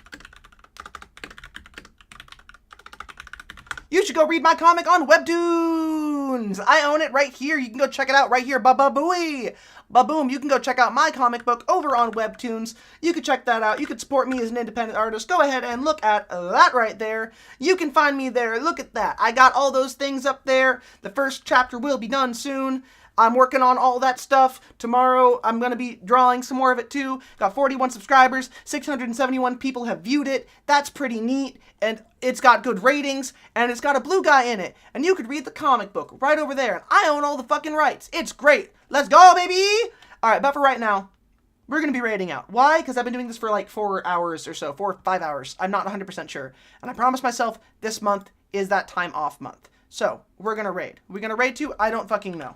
You should go read my comic on Webtoons. I own it right here. You can go check it out right here. Ba-ba-booey. Ba-boom. You can go check out my comic book over on Webtoons. You can check that out. You can support me as an independent artist. Go ahead and look at that right there. You can find me there. Look at that. I got all those things up there. The first chapter will be done soon. I'm working on all that stuff. Tomorrow, I'm going to be drawing some more of it too. Got 41 subscribers. 671 people have viewed it. That's pretty neat. And it's got good ratings. And it's got a blue guy in it. And you could read the comic book right over there. And I own all the fucking rights. It's great. Let's go, baby! Alright, but for right now, we're going to be raiding out. Why? Because I've been doing this for like 4 hours or so, 4 or 5 hours. I'm not 100% sure. And I promised myself this month is that time off month. So, we're going to raid. We're going to raid to? I don't fucking know.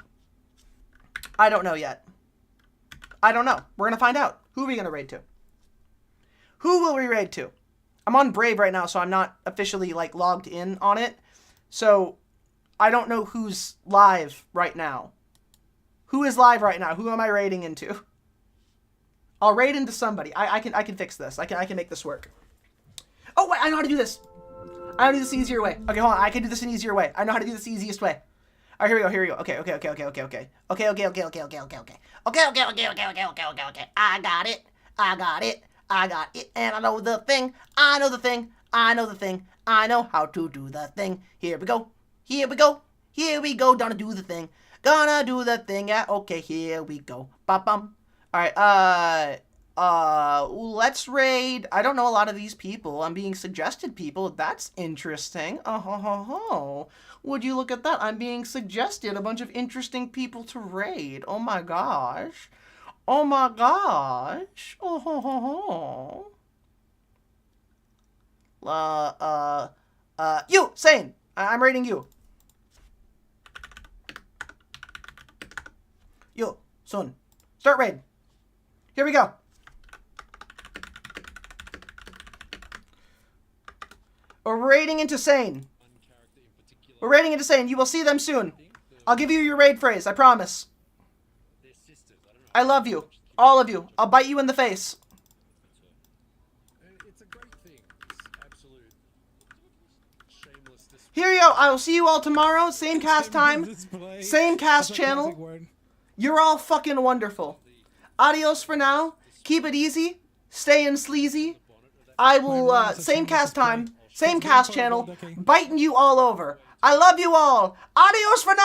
I don't know yet. I don't know. We're going to find out. Who are we going to raid to? Who will we raid to? I'm on Brave right now, so I'm not officially like logged in on it. So, I don't know who's live right now. Who is live right now? Who am I raiding into? I'll raid into somebody. I can fix this. I can make this work. Oh wait, I know how to do this. I know how to do this the easier way. Okay, hold on. I can do this an easier way. I know how to do this the easiest way. All right, here we go. Here we go. Okay. I got it. And I know the thing. I know how to do the thing. Here we go. Gonna do the thing. Yeah. Okay. Here we go. Ba-bum. All right. Let's raid. I don't know a lot of these people. I'm being suggested people. That's interesting. Would you look at that? I'm being suggested a bunch of interesting people to raid. Oh my gosh. You, Sane. I'm raiding you. You, Sun. Start raid. Here we go. We're raiding into Sane. You will see them soon. I'll give you your raid phrase. I promise. I love you. All of you. I'll bite you in the face. Here you go. I will see you all tomorrow. Same cast time. Same cast channel. You're all fucking wonderful. Adios for now. Keep it easy. Stay in sleazy. I will, same cast time. Same cast channel. Biting you all over. I love you all. Adios for now.